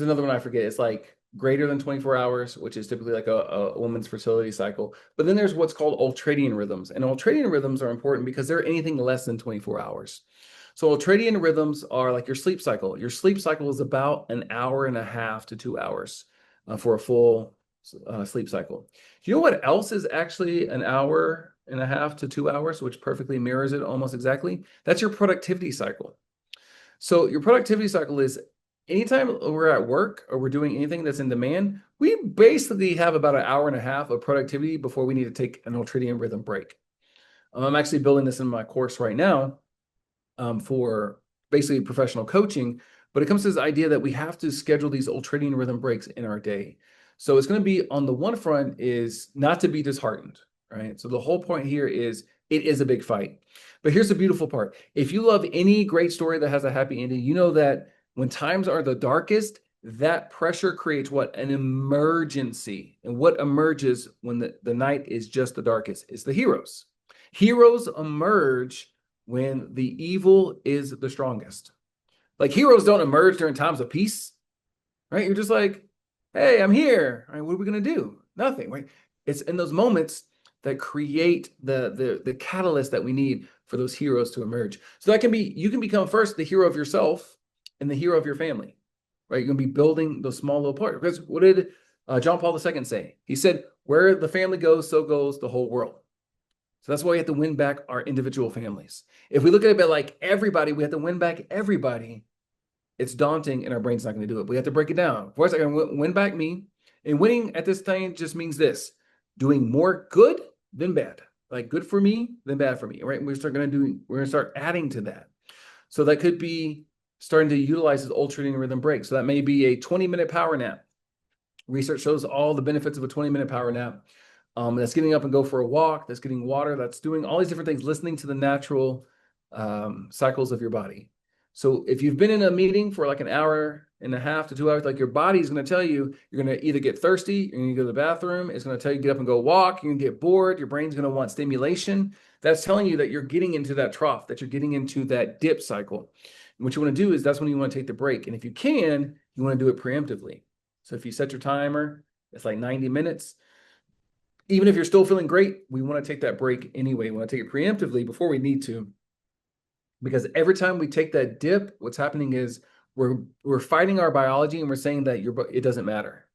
another one I forget. It's like greater than 24 hours, which is typically like a woman's fertility cycle. But then there's what's called ultradian rhythms. And ultradian rhythms are important because they're anything less than 24 hours. So ultradian rhythms are like your sleep cycle. Your sleep cycle is about an hour and a half to 2 hours for a full sleep cycle. Do you know what else is actually an hour and a half to 2 hours, which perfectly mirrors it almost exactly? That's your productivity cycle. So your productivity cycle is anytime we're at work or we're doing anything that's in demand, we basically have about an hour and a half of productivity before we need to take an ultradian rhythm break. I'm actually building this in my course right now for basically professional coaching, but it comes to this idea that we have to schedule these ultradian rhythm breaks in our day. So it's going to be on the one front is not to be disheartened, right? So the whole point here is it is a big fight. But here's the beautiful part. If you love any great story that has a happy ending, you know that when times are the darkest, that pressure creates what? An emergency. And what emerges when the night is just the darkest is the heroes. Heroes emerge when the evil is the strongest. Like heroes don't emerge during times of peace, right? You're just like, hey, I'm here. All right, what are we going to do? Nothing, right? It's in those moments that create the catalyst that we need for those heroes to emerge. So that can be, you can become first the hero of yourself and the hero of your family, right? You're going to be building those small little parts. Because what did John Paul II say? He said, where the family goes, so goes the whole world. So that's why we have to win back our individual families. If we look at it like everybody, we have to win back everybody. It's daunting and our brain's not going to do it. We have to break it down. First, I can win back me. And winning at this thing just means this: doing more good than bad. Like good for me than bad for me, right? We're going to start adding to that. So that could be starting to utilize this ultradian rhythm break. So that may be a 20-minute power nap. Research shows all the benefits of a 20-minute power nap. That's getting up and go for a walk, that's getting water, that's doing all these different things, listening to the natural cycles of your body. So if you've been in a meeting for like an hour and a half to 2 hours, like your body is going to tell you, you're going to either get thirsty, you're going to go to the bathroom, it's going to tell you get up and go walk, you're going to get bored, your brain's going to want stimulation. That's telling you that you're getting into that trough, that you're getting into that dip cycle. And what you want to do is that's when you want to take the break. And if you can, you want to do it preemptively. So if you set your timer, it's like 90 minutes. Even if you're still feeling great, we want to take that break anyway. We want to take it preemptively before we need to. Because every time we take that dip, what's happening is we're fighting our biology and we're saying that it doesn't matter,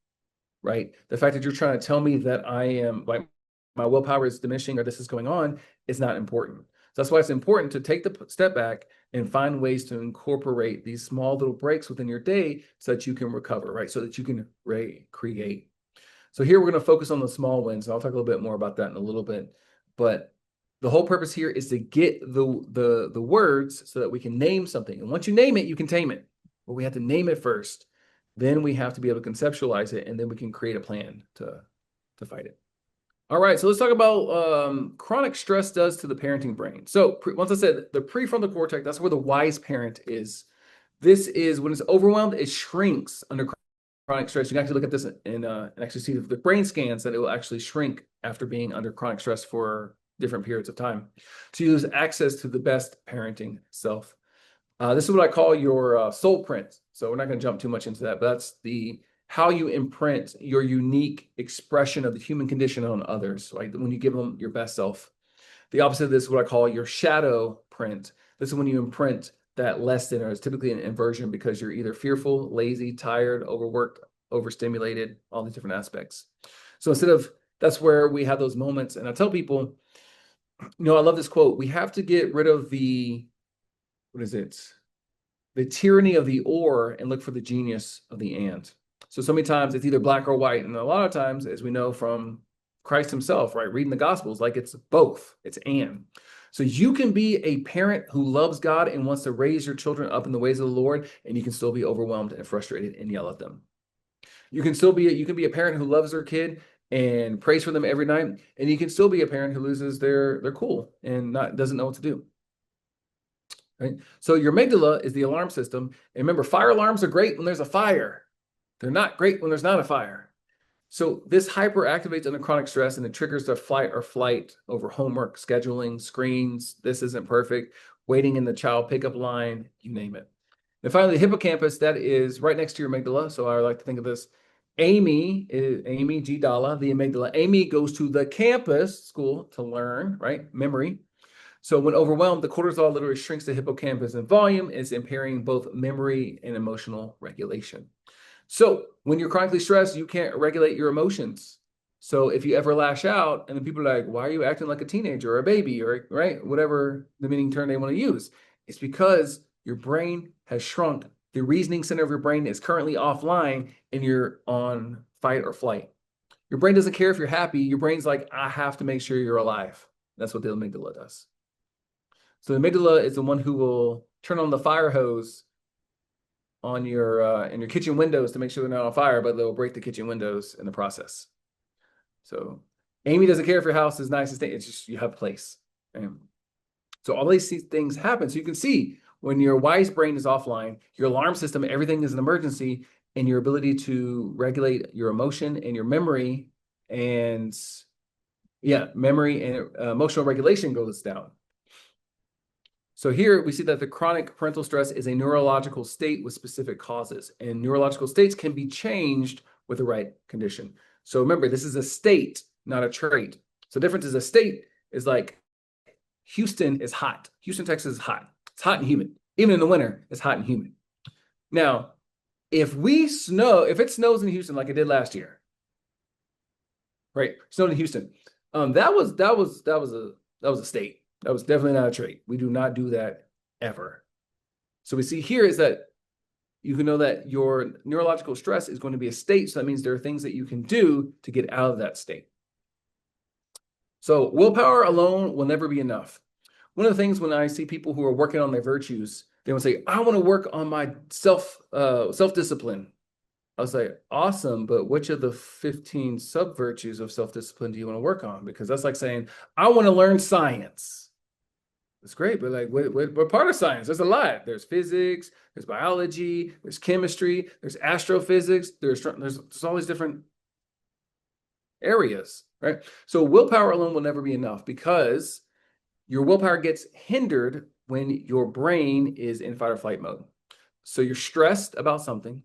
right? The fact that you're trying to tell me that I am like my willpower is diminishing or this is going on is not important. So that's why it's important to take the step back and find ways to incorporate these small little breaks within your day so that you can recover, right? So that you can recreate. So here we're going to focus on the small wins. I'll talk a little bit more about that in a little bit. But the whole purpose here is to get the words so that we can name something. And once you name it, you can tame it. But we have to name it first. Then we have to be able to conceptualize it, and then we can create a plan to fight it. All right, so let's talk about chronic stress does to the parenting brain. So once I said the prefrontal cortex, that's where the wise parent is. This is when it's overwhelmed, it shrinks under chronic stress. You can actually look at this and actually see the brain scans that it will actually shrink after being under chronic stress for different periods of time. So you lose access to the best parenting self. This is what I call your soul print. So we're not going to jump too much into that, but that's how you imprint your unique expression of the human condition on others, right? When you give them your best self. The opposite of this is what I call your shadow print. This is when you imprint that less than, or it's typically an inversion because you're either fearful, lazy, tired, overworked, overstimulated, all these different aspects. So that's where we have those moments. And I tell people, I love this quote. We have to get rid of the tyranny of the or and look for the genius of the and. So many times it's either black or white. And a lot of times, as we know from Christ himself, right? Reading the Gospels, like it's both, it's and. So you can be a parent who loves God and wants to raise your children up in the ways of the Lord, and you can still be overwhelmed and frustrated and yell at them. You can be a parent who loves their kid and prays for them every night, and you can still be a parent who loses their cool and doesn't know what to do. Right? So your amygdala is the alarm system. And remember, fire alarms are great when there's a fire. They're not great when there's not a fire. So this hyperactivates under chronic stress and it triggers the fight or flight over homework, scheduling, screens, this isn't perfect, waiting in the child pickup line, you name it. And finally, the hippocampus, that is right next to your amygdala. So I like to think of this. Amy G. Dalla, the amygdala. Amy goes to the campus school to learn, right? Memory. So when overwhelmed, the cortisol literally shrinks the hippocampus in volume, is impairing both memory and emotional regulation. So when you're chronically stressed, you can't regulate your emotions. So if you ever lash out and then people are like, why are you acting like a teenager or a baby or right, whatever the meaning term they want to use, it's because your brain has shrunk. The reasoning center of your brain is currently offline and you're on fight or flight. Your brain doesn't care if you're happy. Your brain's like, I have to make sure you're alive. That's what the amygdala does. So the amygdala is the one who will turn on the fire hose on your in your kitchen windows to make sure they're not on fire, but they'll break the kitchen windows in the process. So Amy doesn't care if your house is nice and stay. It's just you have a place. So all these things happen. So you can see when your wise brain is offline, your alarm system, everything is an emergency, and your ability to regulate your emotion and your memory and emotional regulation goes down. So here we see that the chronic parental stress is a neurological state with specific causes, and neurological states can be changed with the right condition. So remember, this is a state, not a trait. So the difference is a state is like Houston is hot. Houston, Texas is hot. It's hot and humid. Even in the winter, it's hot and humid. Now, if it snows in Houston like it did last year, right? Snowed in Houston. That was a state. That was definitely not a trait. We do not do that ever. So we see here is that you can know that your neurological stress is going to be a state. So that means there are things that you can do to get out of that state. So willpower alone will never be enough. One of the things when I see people who are working on their virtues, They would say, I want to work on my self-discipline. I was like, awesome, but which of the 15 sub-virtues of self-discipline do you want to work on? Because that's like saying, I want to learn science. It's great, but like, what part of science? There's a lot. There's physics, there's biology, there's chemistry, there's astrophysics, there's all these different areas, right? So willpower alone will never be enough because your willpower gets hindered when your brain is in fight or flight mode. So you're stressed about something.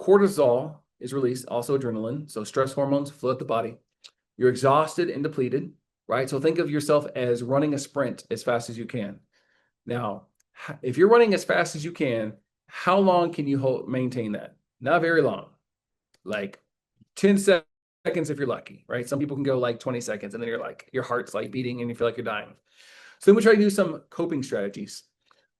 Cortisol is released, also adrenaline. So stress hormones flood the body. You're exhausted and depleted, right? So think of yourself as running a sprint as fast as you can. Now, if you're running as fast as you can, how long can you maintain that? Not very long, like 10 seconds if you're lucky, right? Some people can go like 20 seconds and then you're like, your heart's like beating and you feel like you're dying. So then we try to do some coping strategies.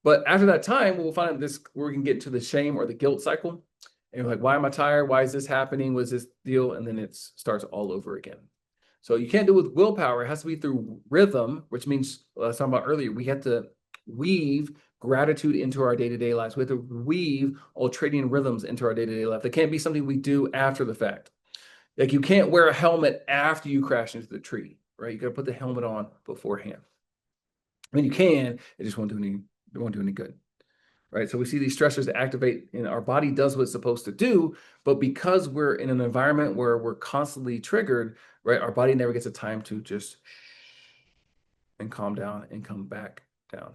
But after that time, we'll find this where we can get to the shame or the guilt cycle. And you're like, why am I tired? Why is this happening? What's this deal? And then it starts all over again. So you can't do it with willpower. It has to be through rhythm, which means, I was talking about earlier, we have to weave gratitude into our day-to-day lives. We have to weave ultradian rhythms into our day-to-day life. They can't be something we do after the fact. Like you can't wear a helmet after you crash into the tree, right? You got to put the helmet on beforehand. I mean, you can, it just won't do any good, right? So we see these stressors that activate and our body does what it's supposed to do, but because we're in an environment where we're constantly triggered, right? Our body never gets a time to just and calm down and come back down.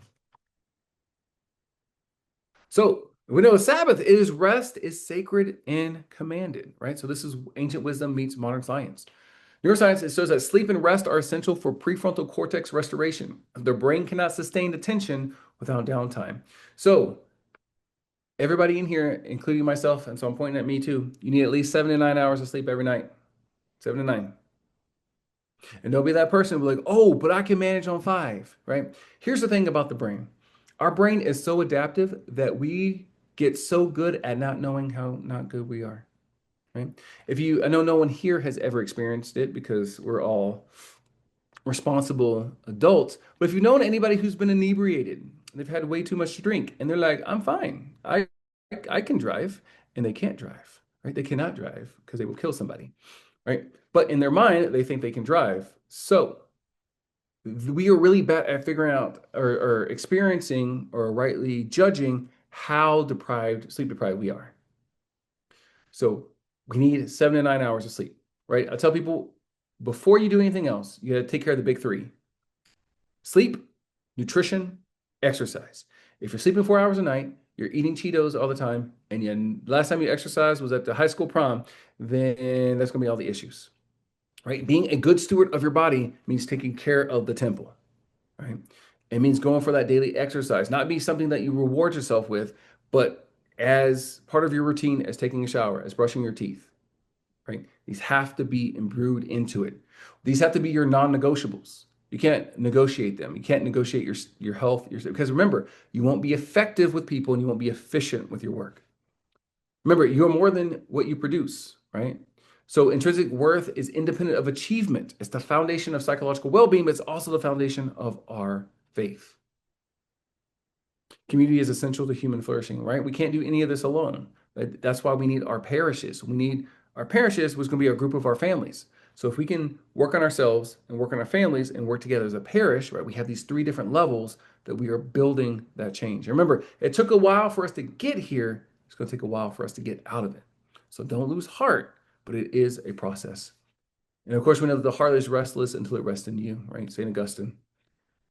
So we know Sabbath is rest is sacred and commanded, right? So this is ancient wisdom meets modern science. Neuroscience, it shows that sleep and rest are essential for prefrontal cortex restoration. The brain cannot sustain attention without downtime. So everybody in here, including myself, and so I'm pointing at me too, you need at least 7 to 9 hours of sleep every night. 7 to 9. And don't be that person who's like, oh, but I can manage on 5, right? Here's the thing about the brain. Our brain is so adaptive that we get so good at not knowing how not good we are, right? I know no one here has ever experienced it because we're all responsible adults, but if you've known anybody who's been inebriated, they've had way too much to drink, and they're like, I'm fine. I can drive, and they can't drive, right? They cannot drive because they will kill somebody, right? But in their mind, they think they can drive. So we are really bad at figuring out or experiencing or rightly judging how sleep deprived we are. So we need 7 to 9 hours of sleep, right? I tell people before you do anything else, you got to take care of the big 3: sleep, nutrition, exercise. If you're sleeping 4 hours a night, you're eating Cheetos all the time, and last time you exercised was at the high school prom, then that's going to be all the issues. Right? Being a good steward of your body means taking care of the temple, right? It means going for that daily exercise, not be something that you reward yourself with, but as part of your routine, as taking a shower, as brushing your teeth, right? These have to be imbued into it. These have to be your non-negotiables. You can't negotiate them. You can't negotiate your health, because remember, you won't be effective with people and you won't be efficient with your work. Remember, you're more than what you produce, right? So intrinsic worth is independent of achievement. It's the foundation of psychological well-being, but it's also the foundation of our faith. Community is essential to human flourishing, right? We can't do any of this alone. That's why we need our parishes. Our parishes was going to be a group of our families. So if we can work on ourselves and work on our families and work together as a parish, right? We have these 3 different levels that we are building that change. Remember, it took a while for us to get here. It's going to take a while for us to get out of it. So don't lose heart, but it is a process. And of course, we know that the heart is restless until it rests in you, right? St. Augustine.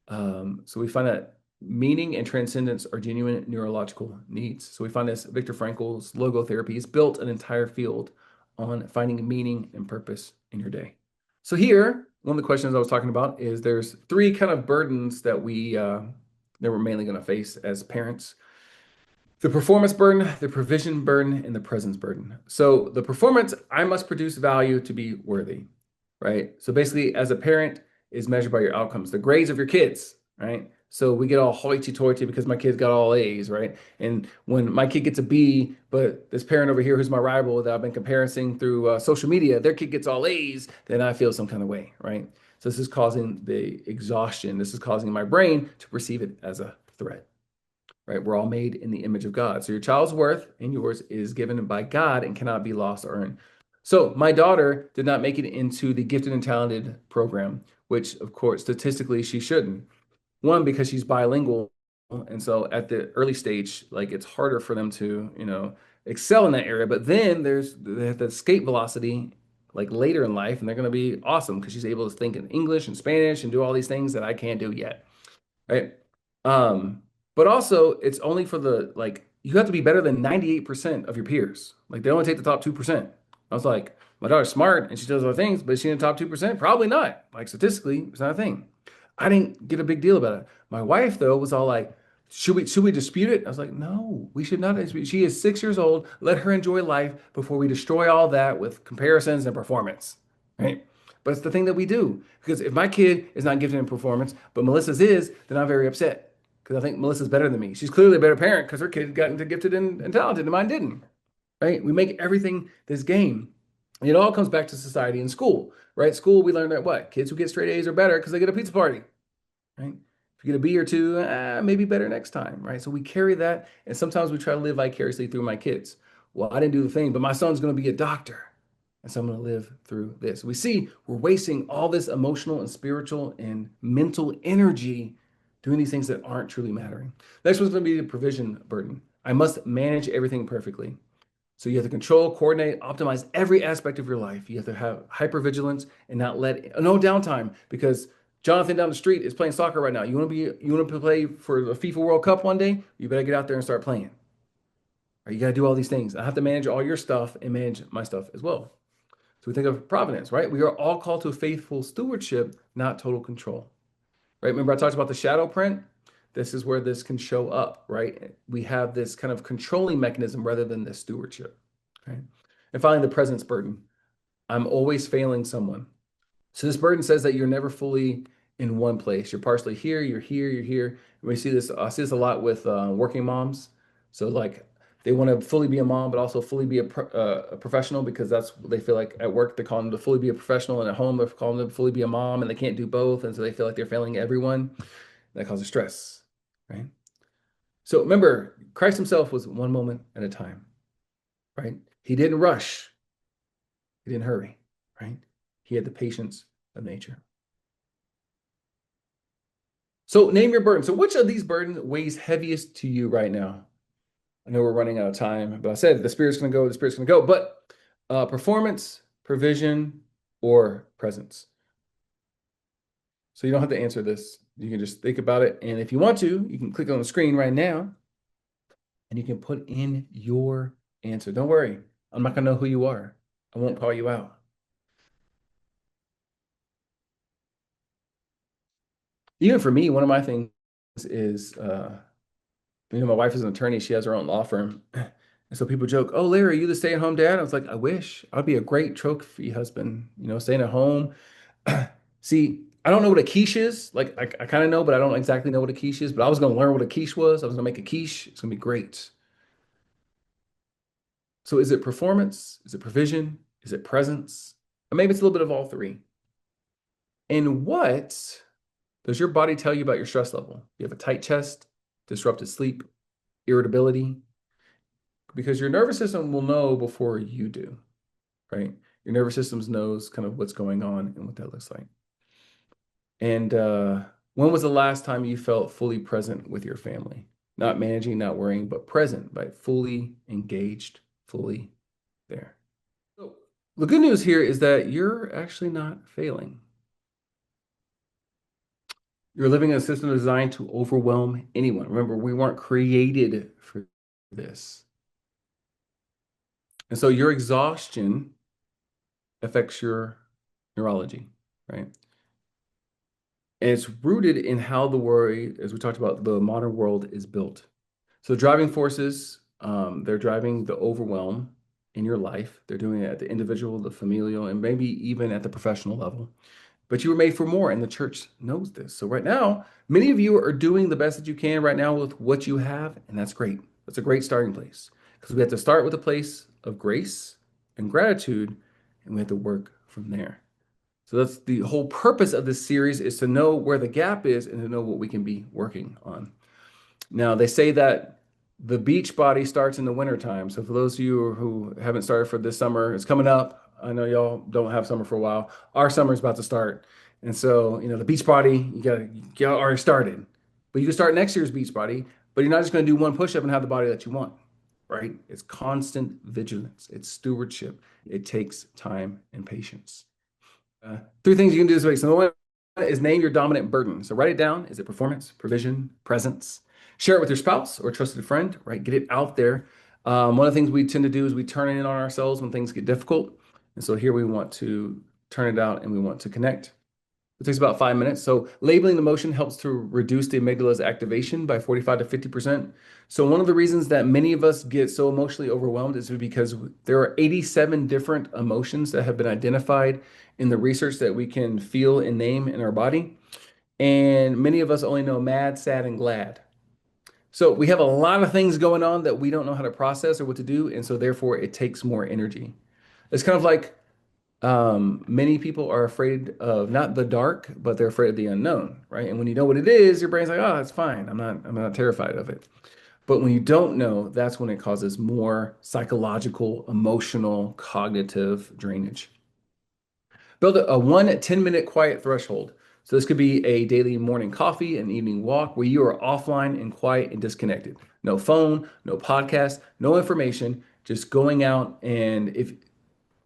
So we find that meaning and transcendence are genuine neurological needs. So we find this Viktor Frankl's logotherapy has built an entire field on finding meaning and purpose in your day. So here, one of the questions I was talking about is there's 3 kind of burdens that we're mainly going to face as parents. The performance burden, the provision burden, and the presence burden. So the performance, I must produce value to be worthy, right? So basically, as a parent, is measured by your outcomes, the grades of your kids, right? So we get all hoity-toity because my kids got all A's, right? And when my kid gets a B, but this parent over here who's my rival that I've been comparing through social media, their kid gets all A's, then I feel some kind of way, right? So this is causing the exhaustion. This is causing my brain to perceive it as a threat. right? We're all made in the image of God. So your child's worth and yours is given by God and cannot be lost or earned. So my daughter did not make it into the gifted and talented program, which of course statistically she shouldn't. One, because she's bilingual, and so at the early stage, like it's harder for them to, excel in that area. But then there's they have the escape velocity like later in life, and they're going to be awesome because she's able to think in English and Spanish and do all these things that I can't do yet, right? Um, but also it's only for the like you have to be better than 98% of your peers. Like they only take the top 2%. I was like, my daughter's smart and she does other things, but is she in the top 2%? Probably not. Like statistically, it's not a thing. I didn't get a big deal about it. My wife, though, was all like, should we dispute it? I was like, no, we should not dispute. She is 6 years old. Let her enjoy life before we destroy all that with comparisons and performance. Right? But it's the thing that we do. Because if my kid is not gifted in performance, but Melissa's is, then I'm very upset. Because I think Melissa's better than me. She's clearly a better parent because her kid got into gifted and talented and mine didn't. Right? We make everything this game. And it all comes back to society and school. Right? School, we learn that what? Kids who get straight A's are better because they get a pizza party. Right? If you get a B or two, maybe better next time, right? So we carry that, and sometimes we try to live vicariously through my kids. Well, I didn't do the thing, but my son's going to be a doctor, and so I'm going to live through this. We see we're wasting all this emotional and spiritual and mental energy doing these things that aren't truly mattering. Next one's going to be the provision burden. I must manage everything perfectly. So you have to control, coordinate, optimize every aspect of your life. You have to have hypervigilance and not let no downtime because Jonathan down the street is playing soccer right now. You want to play for the FIFA World Cup one day? You better get out there and start playing. Or you got to do all these things. I have to manage all your stuff and manage my stuff as well. So we think of providence, right? We are all called to a faithful stewardship, not total control. Right? Remember I talked about the shadow print? This is where this can show up, right? We have this kind of controlling mechanism rather than this stewardship. Right? And finally, the presence burden. I'm always failing someone. So this burden says that you're never fully in one place. You're partially here, you're here, you're here. And we see this, I see this a lot with working moms. So like they want to fully be a mom, but also fully be a professional because that's what they feel like at work. They call them to fully be a professional, and at home they're calling them to fully be a mom, and they can't do both, and so they feel like they're failing everyone. That causes stress, right? So remember, Christ himself was one moment at a time, right? He didn't rush. He didn't hurry, right? He had the patience of nature. So name your burden. So which of these burdens weighs heaviest to you right now? I know we're running out of time, but I said the Spirit's going to go, the Spirit's going to go. But performance, provision, or presence. So you don't have to answer this. You can just think about it. And if you want to, you can click on the screen right now and you can put in your answer. Don't worry. I'm not going to know who you are. I won't call you out. Even for me, one of my things is, my wife is an attorney. She has her own law firm. And so people joke, oh, Larry, are you the stay-at-home dad? I was like, I wish. I'd be a great trophy husband, staying at home. See, I don't know what a quiche is. Like, I kind of know, but I don't exactly know what a quiche is. But I was going to learn what a quiche was. I was going to make a quiche. It's going to be great. So is it performance? Is it provision? Is it presence? Or maybe it's a little bit of all three. And what does your body tell you about your stress level? You have a tight chest, disrupted sleep, irritability, because your nervous system will know before you do, right? Your nervous system knows kind of what's going on and what that looks like. And when was the last time you felt fully present with your family? Not managing, not worrying, but present, right? Fully engaged, fully there. So the good news here is that you're actually not failing. You're living in a system designed to overwhelm anyone. Remember, we weren't created for this. And so your exhaustion affects your neurology, right? And it's rooted in how the worry, as we talked about, the modern world is built. So driving forces, they're driving the overwhelm in your life. They're doing it at the individual, the familial, and maybe even at the professional level. But you were made for more, and the church knows this. So right now, many of you are doing the best that you can right now with what you have, and that's great. That's a great starting place because we have to start with a place of grace and gratitude, and we have to work from there. So that's the whole purpose of this series, is to know where the gap is and to know what we can be working on. Now, they say that the beach body starts in the wintertime. So for those of you who haven't started for this summer, it's coming up. I know y'all don't have summer for a while. Our summer is about to start. And so, the beach body, you already started. But you can start next year's beach body, but you're not just going to do one push-up and have the body that you want, right? It's constant vigilance. It's stewardship. It takes time and patience. Three things you can do this week. So the one is name your dominant burden. So write it down. Is it performance, provision, presence? Share it with your spouse or a trusted friend, right? Get it out there. One of the things we tend to do is we turn it in on ourselves when things get difficult. And so here we want to turn it out and we want to connect. It takes about 5 minutes. So labeling the motion helps to reduce the amygdala's activation by 45 to 50%. So one of the reasons that many of us get so emotionally overwhelmed is because there are 87 different emotions that have been identified in the research that we can feel and name in our body. And many of us only know mad, sad, and glad. So we have a lot of things going on that we don't know how to process or what to do. And so therefore it takes more energy. It's kind of like many people are afraid of not the dark, but they're afraid of the unknown, right? And when you know what it is, your brain's like, oh, that's fine. I'm not terrified of it. But when you don't know, that's when it causes more psychological, emotional, cognitive drainage. Build a 10-minute quiet threshold. So this could be a daily morning coffee, an evening walk where you are offline and quiet and disconnected. No phone, no podcast, no information, just going out. And if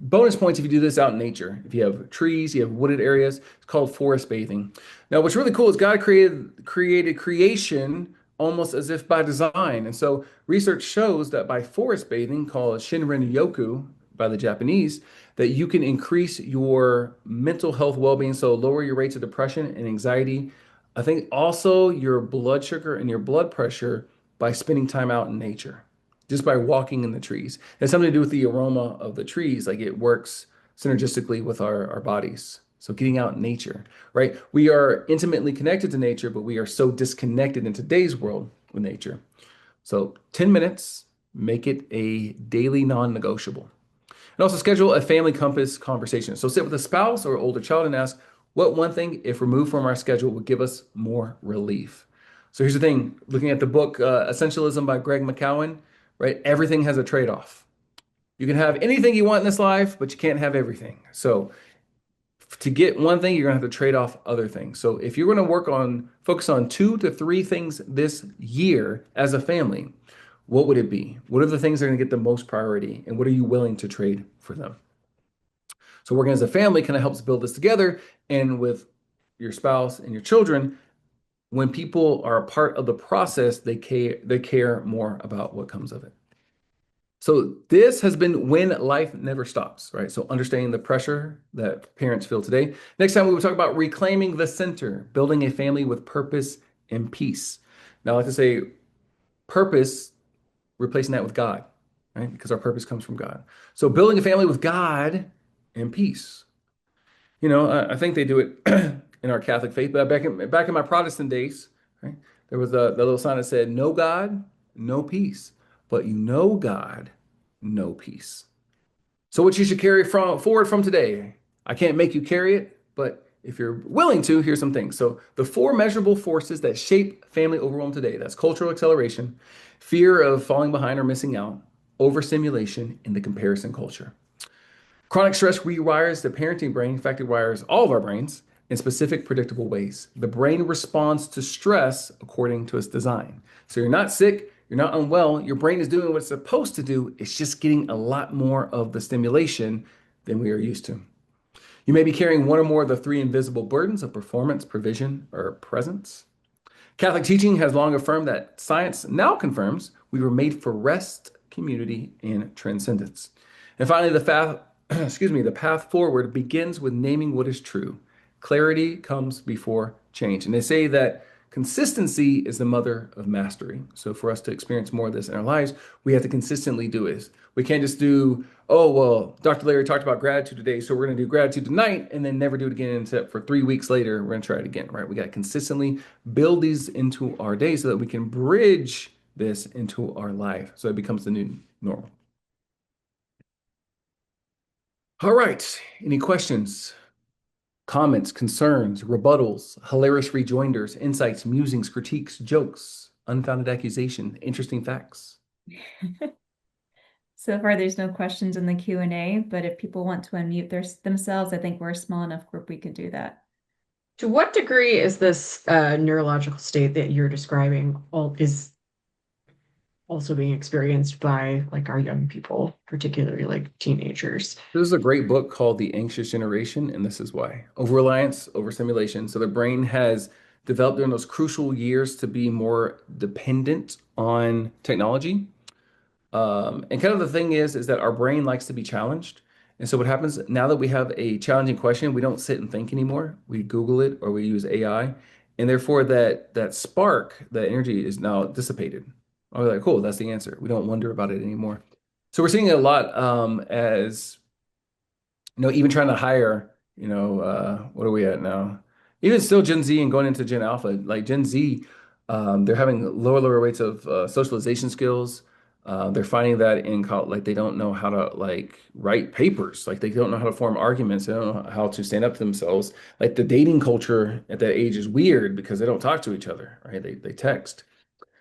bonus points if you do this out in nature. If you have trees, you have wooded areas, it's called forest bathing. Now, what's really cool is God created creation almost as if by design. And so research shows that by forest bathing, called Shinrin Yoku by the Japanese, that you can increase your mental health well-being, so lower your rates of depression and anxiety. I think also your blood sugar and your blood pressure by spending time out in nature, just by walking in the trees. It has something to do with the aroma of the trees. Like it works synergistically with our bodies. So getting out in nature, right? We are intimately connected to nature, but we are so disconnected in today's world with nature. So 10 minutes, make it a daily non-negotiable. And also schedule a family compass conversation. So sit with a spouse or older child and ask, what one thing, if removed from our schedule, would give us more relief? So here's the thing, looking at the book Essentialism by Greg McKeown, right? Everything has a trade-off. You can have anything you want in this life, but you can't have everything. So to get one thing, you're gonna have to trade off other things. So if you're gonna focus on 2 to 3 things this year as a family, what would it be? What are the things that are gonna get the most priority? And what are you willing to trade for them? So working as a family kind of helps build this together. And with your spouse and your children, when people are a part of the process, they care more about what comes of it. So this has been When Life Never Stops, right? So understanding the pressure that parents feel today. Next time we will talk about reclaiming the center, building a family with purpose and peace. Now, I like to say purpose, replacing that with God, right? Because our purpose comes from God. So building a family with God and peace. I think they do it in our Catholic faith, but back in my Protestant days, right? There was the little sign that said, "No God, no peace, but you know God, no peace." So what you should carry forward from today, I can't make you carry it, but if you're willing to, here's some things. So the 4 measurable forces that shape family overwhelm today, that's cultural acceleration, fear of falling behind or missing out, overstimulation, and the comparison culture. Chronic stress rewires the parenting brain. In fact, it wires all of our brains in specific, predictable ways. The brain responds to stress according to its design. So you're not sick, you're not unwell, your brain is doing what it's supposed to do. It's just getting a lot more of the stimulation than we are used to. You may be carrying one or more of the 3 invisible burdens of performance, provision, or presence. Catholic teaching has long affirmed that science now confirms we were made for rest, community, and transcendence. And finally, the path forward begins with naming what is true. Clarity comes before change. And they say that consistency is the mother of mastery. So for us to experience more of this in our lives, we have to consistently do it. We can't just do, oh, well, Dr. Larry talked about gratitude today, so we're going to do gratitude tonight and then never do it again except for 3 weeks later, we're going to try it again, right? We got to consistently build these into our day so that we can bridge this into our life so it becomes the new normal. All right, any questions, comments, concerns, rebuttals, hilarious rejoinders, insights, musings, critiques, jokes? unfounded accusation, interesting facts. So far, there's no questions in the Q&A, but if people want to unmute themselves, I think we're a small enough group we could do that. To what degree is this neurological state that you're describing is also being experienced by like our young people, particularly like teenagers? This is a great book called The Anxious Generation, and this is why. Over-reliance, overstimulation. So the brain has developed during those crucial years to be more dependent on technology. And kind of the thing is that our brain likes to be challenged. And so what happens now that we have a challenging question, we don't sit and think anymore. We Google it or we use AI. And therefore that spark, that energy is now dissipated. Oh, we're like, cool, that's the answer. We don't wonder about it anymore. So we're seeing it a lot as even trying to hire, what are we at now? Even still Gen Z and going into Gen Alpha, like Gen Z, they're having lower rates of socialization skills. They're finding that in college, like they don't know how to like write papers, like they don't know how to form arguments, they don't know how to stand up to themselves. Like the dating culture at that age is weird because they don't talk to each other, right? They text.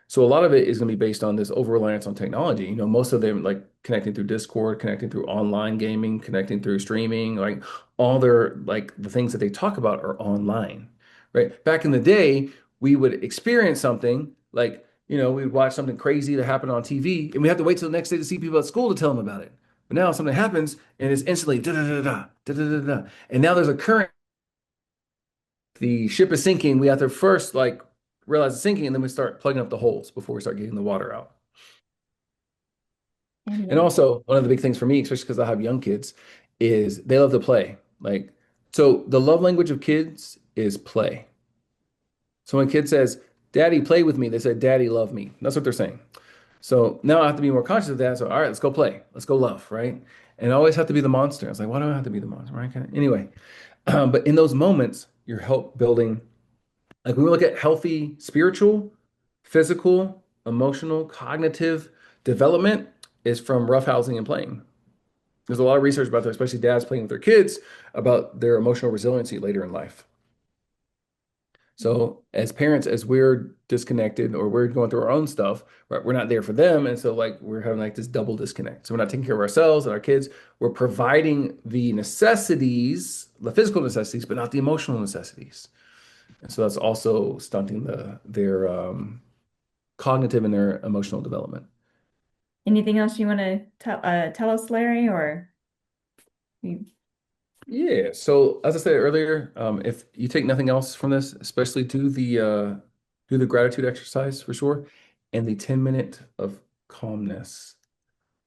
So a lot of it is going to be based on this over-reliance on technology. Most of them like connecting through Discord, connecting through online gaming, connecting through streaming, like all their like the things that they talk about are online, right? Back in the day, we would experience something like, we'd watch something crazy that happened on TV and we have to wait till the next day to see people at school to tell them about it. But now something happens and it's instantly da da da da da da da da. And now there's a current, the ship is sinking. We have to first like realize it's sinking, and then we start plugging up the holes before we start getting the water out. And also, one of the big things for me, especially because I have young kids, is they love to play. Like, so the love language of kids is play. So when a kid says, "Daddy, play with me," they say, "Daddy, love me." That's what they're saying. So now I have to be more conscious of that. So, all right, let's go play. Let's go love, right? And I always have to be the monster. I was like, why do I have to be the monster? Right? Anyway, but in those moments, you're help building. Like when we look at healthy spiritual, physical, emotional, cognitive development is from roughhousing and playing. There's a lot of research about that, especially dads playing with their kids about their emotional resiliency later in life. So as parents, as we're disconnected or we're going through our own stuff, right, we're not there for them. And so like we're having like this double disconnect. So we're not taking care of ourselves and our kids. We're providing the necessities, the physical necessities, but not the emotional necessities. And so that's also stunting their cognitive and their emotional development. Anything else you want to tell us, Larry, or Yeah. So as I said earlier, if you take nothing else from this, especially do the gratitude exercise for sure, and the 10-minute of calmness.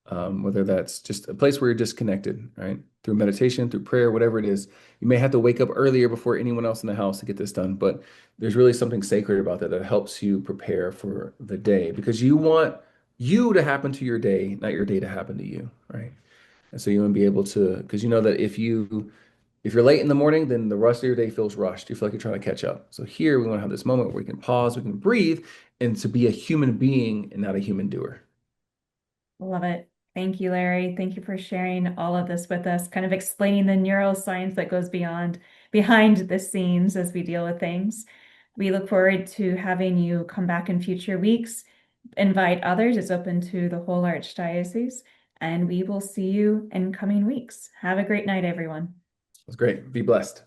Whether that's just a place where you're disconnected, right? Through meditation, through prayer, whatever it is. You may have to wake up earlier before anyone else in the house to get this done, but there's really something sacred about that that helps you prepare for the day because you want you to happen to your day, not your day to happen to you, right? And so you want to be able to, because you know that if you're late in the morning, then the rest of your day feels rushed. You feel like you're trying to catch up. So here we want to have this moment where we can pause, we can breathe, and to be a human being and not a human doer. Love it. Thank you, Larry. Thank you for sharing all of this with us, kind of explaining the neuroscience that goes behind the scenes as we deal with things. We look forward to having you come back in future weeks. Invite others. It's open to the whole Archdiocese, and we will see you in coming weeks. Have a great night, everyone. That's great. Be blessed.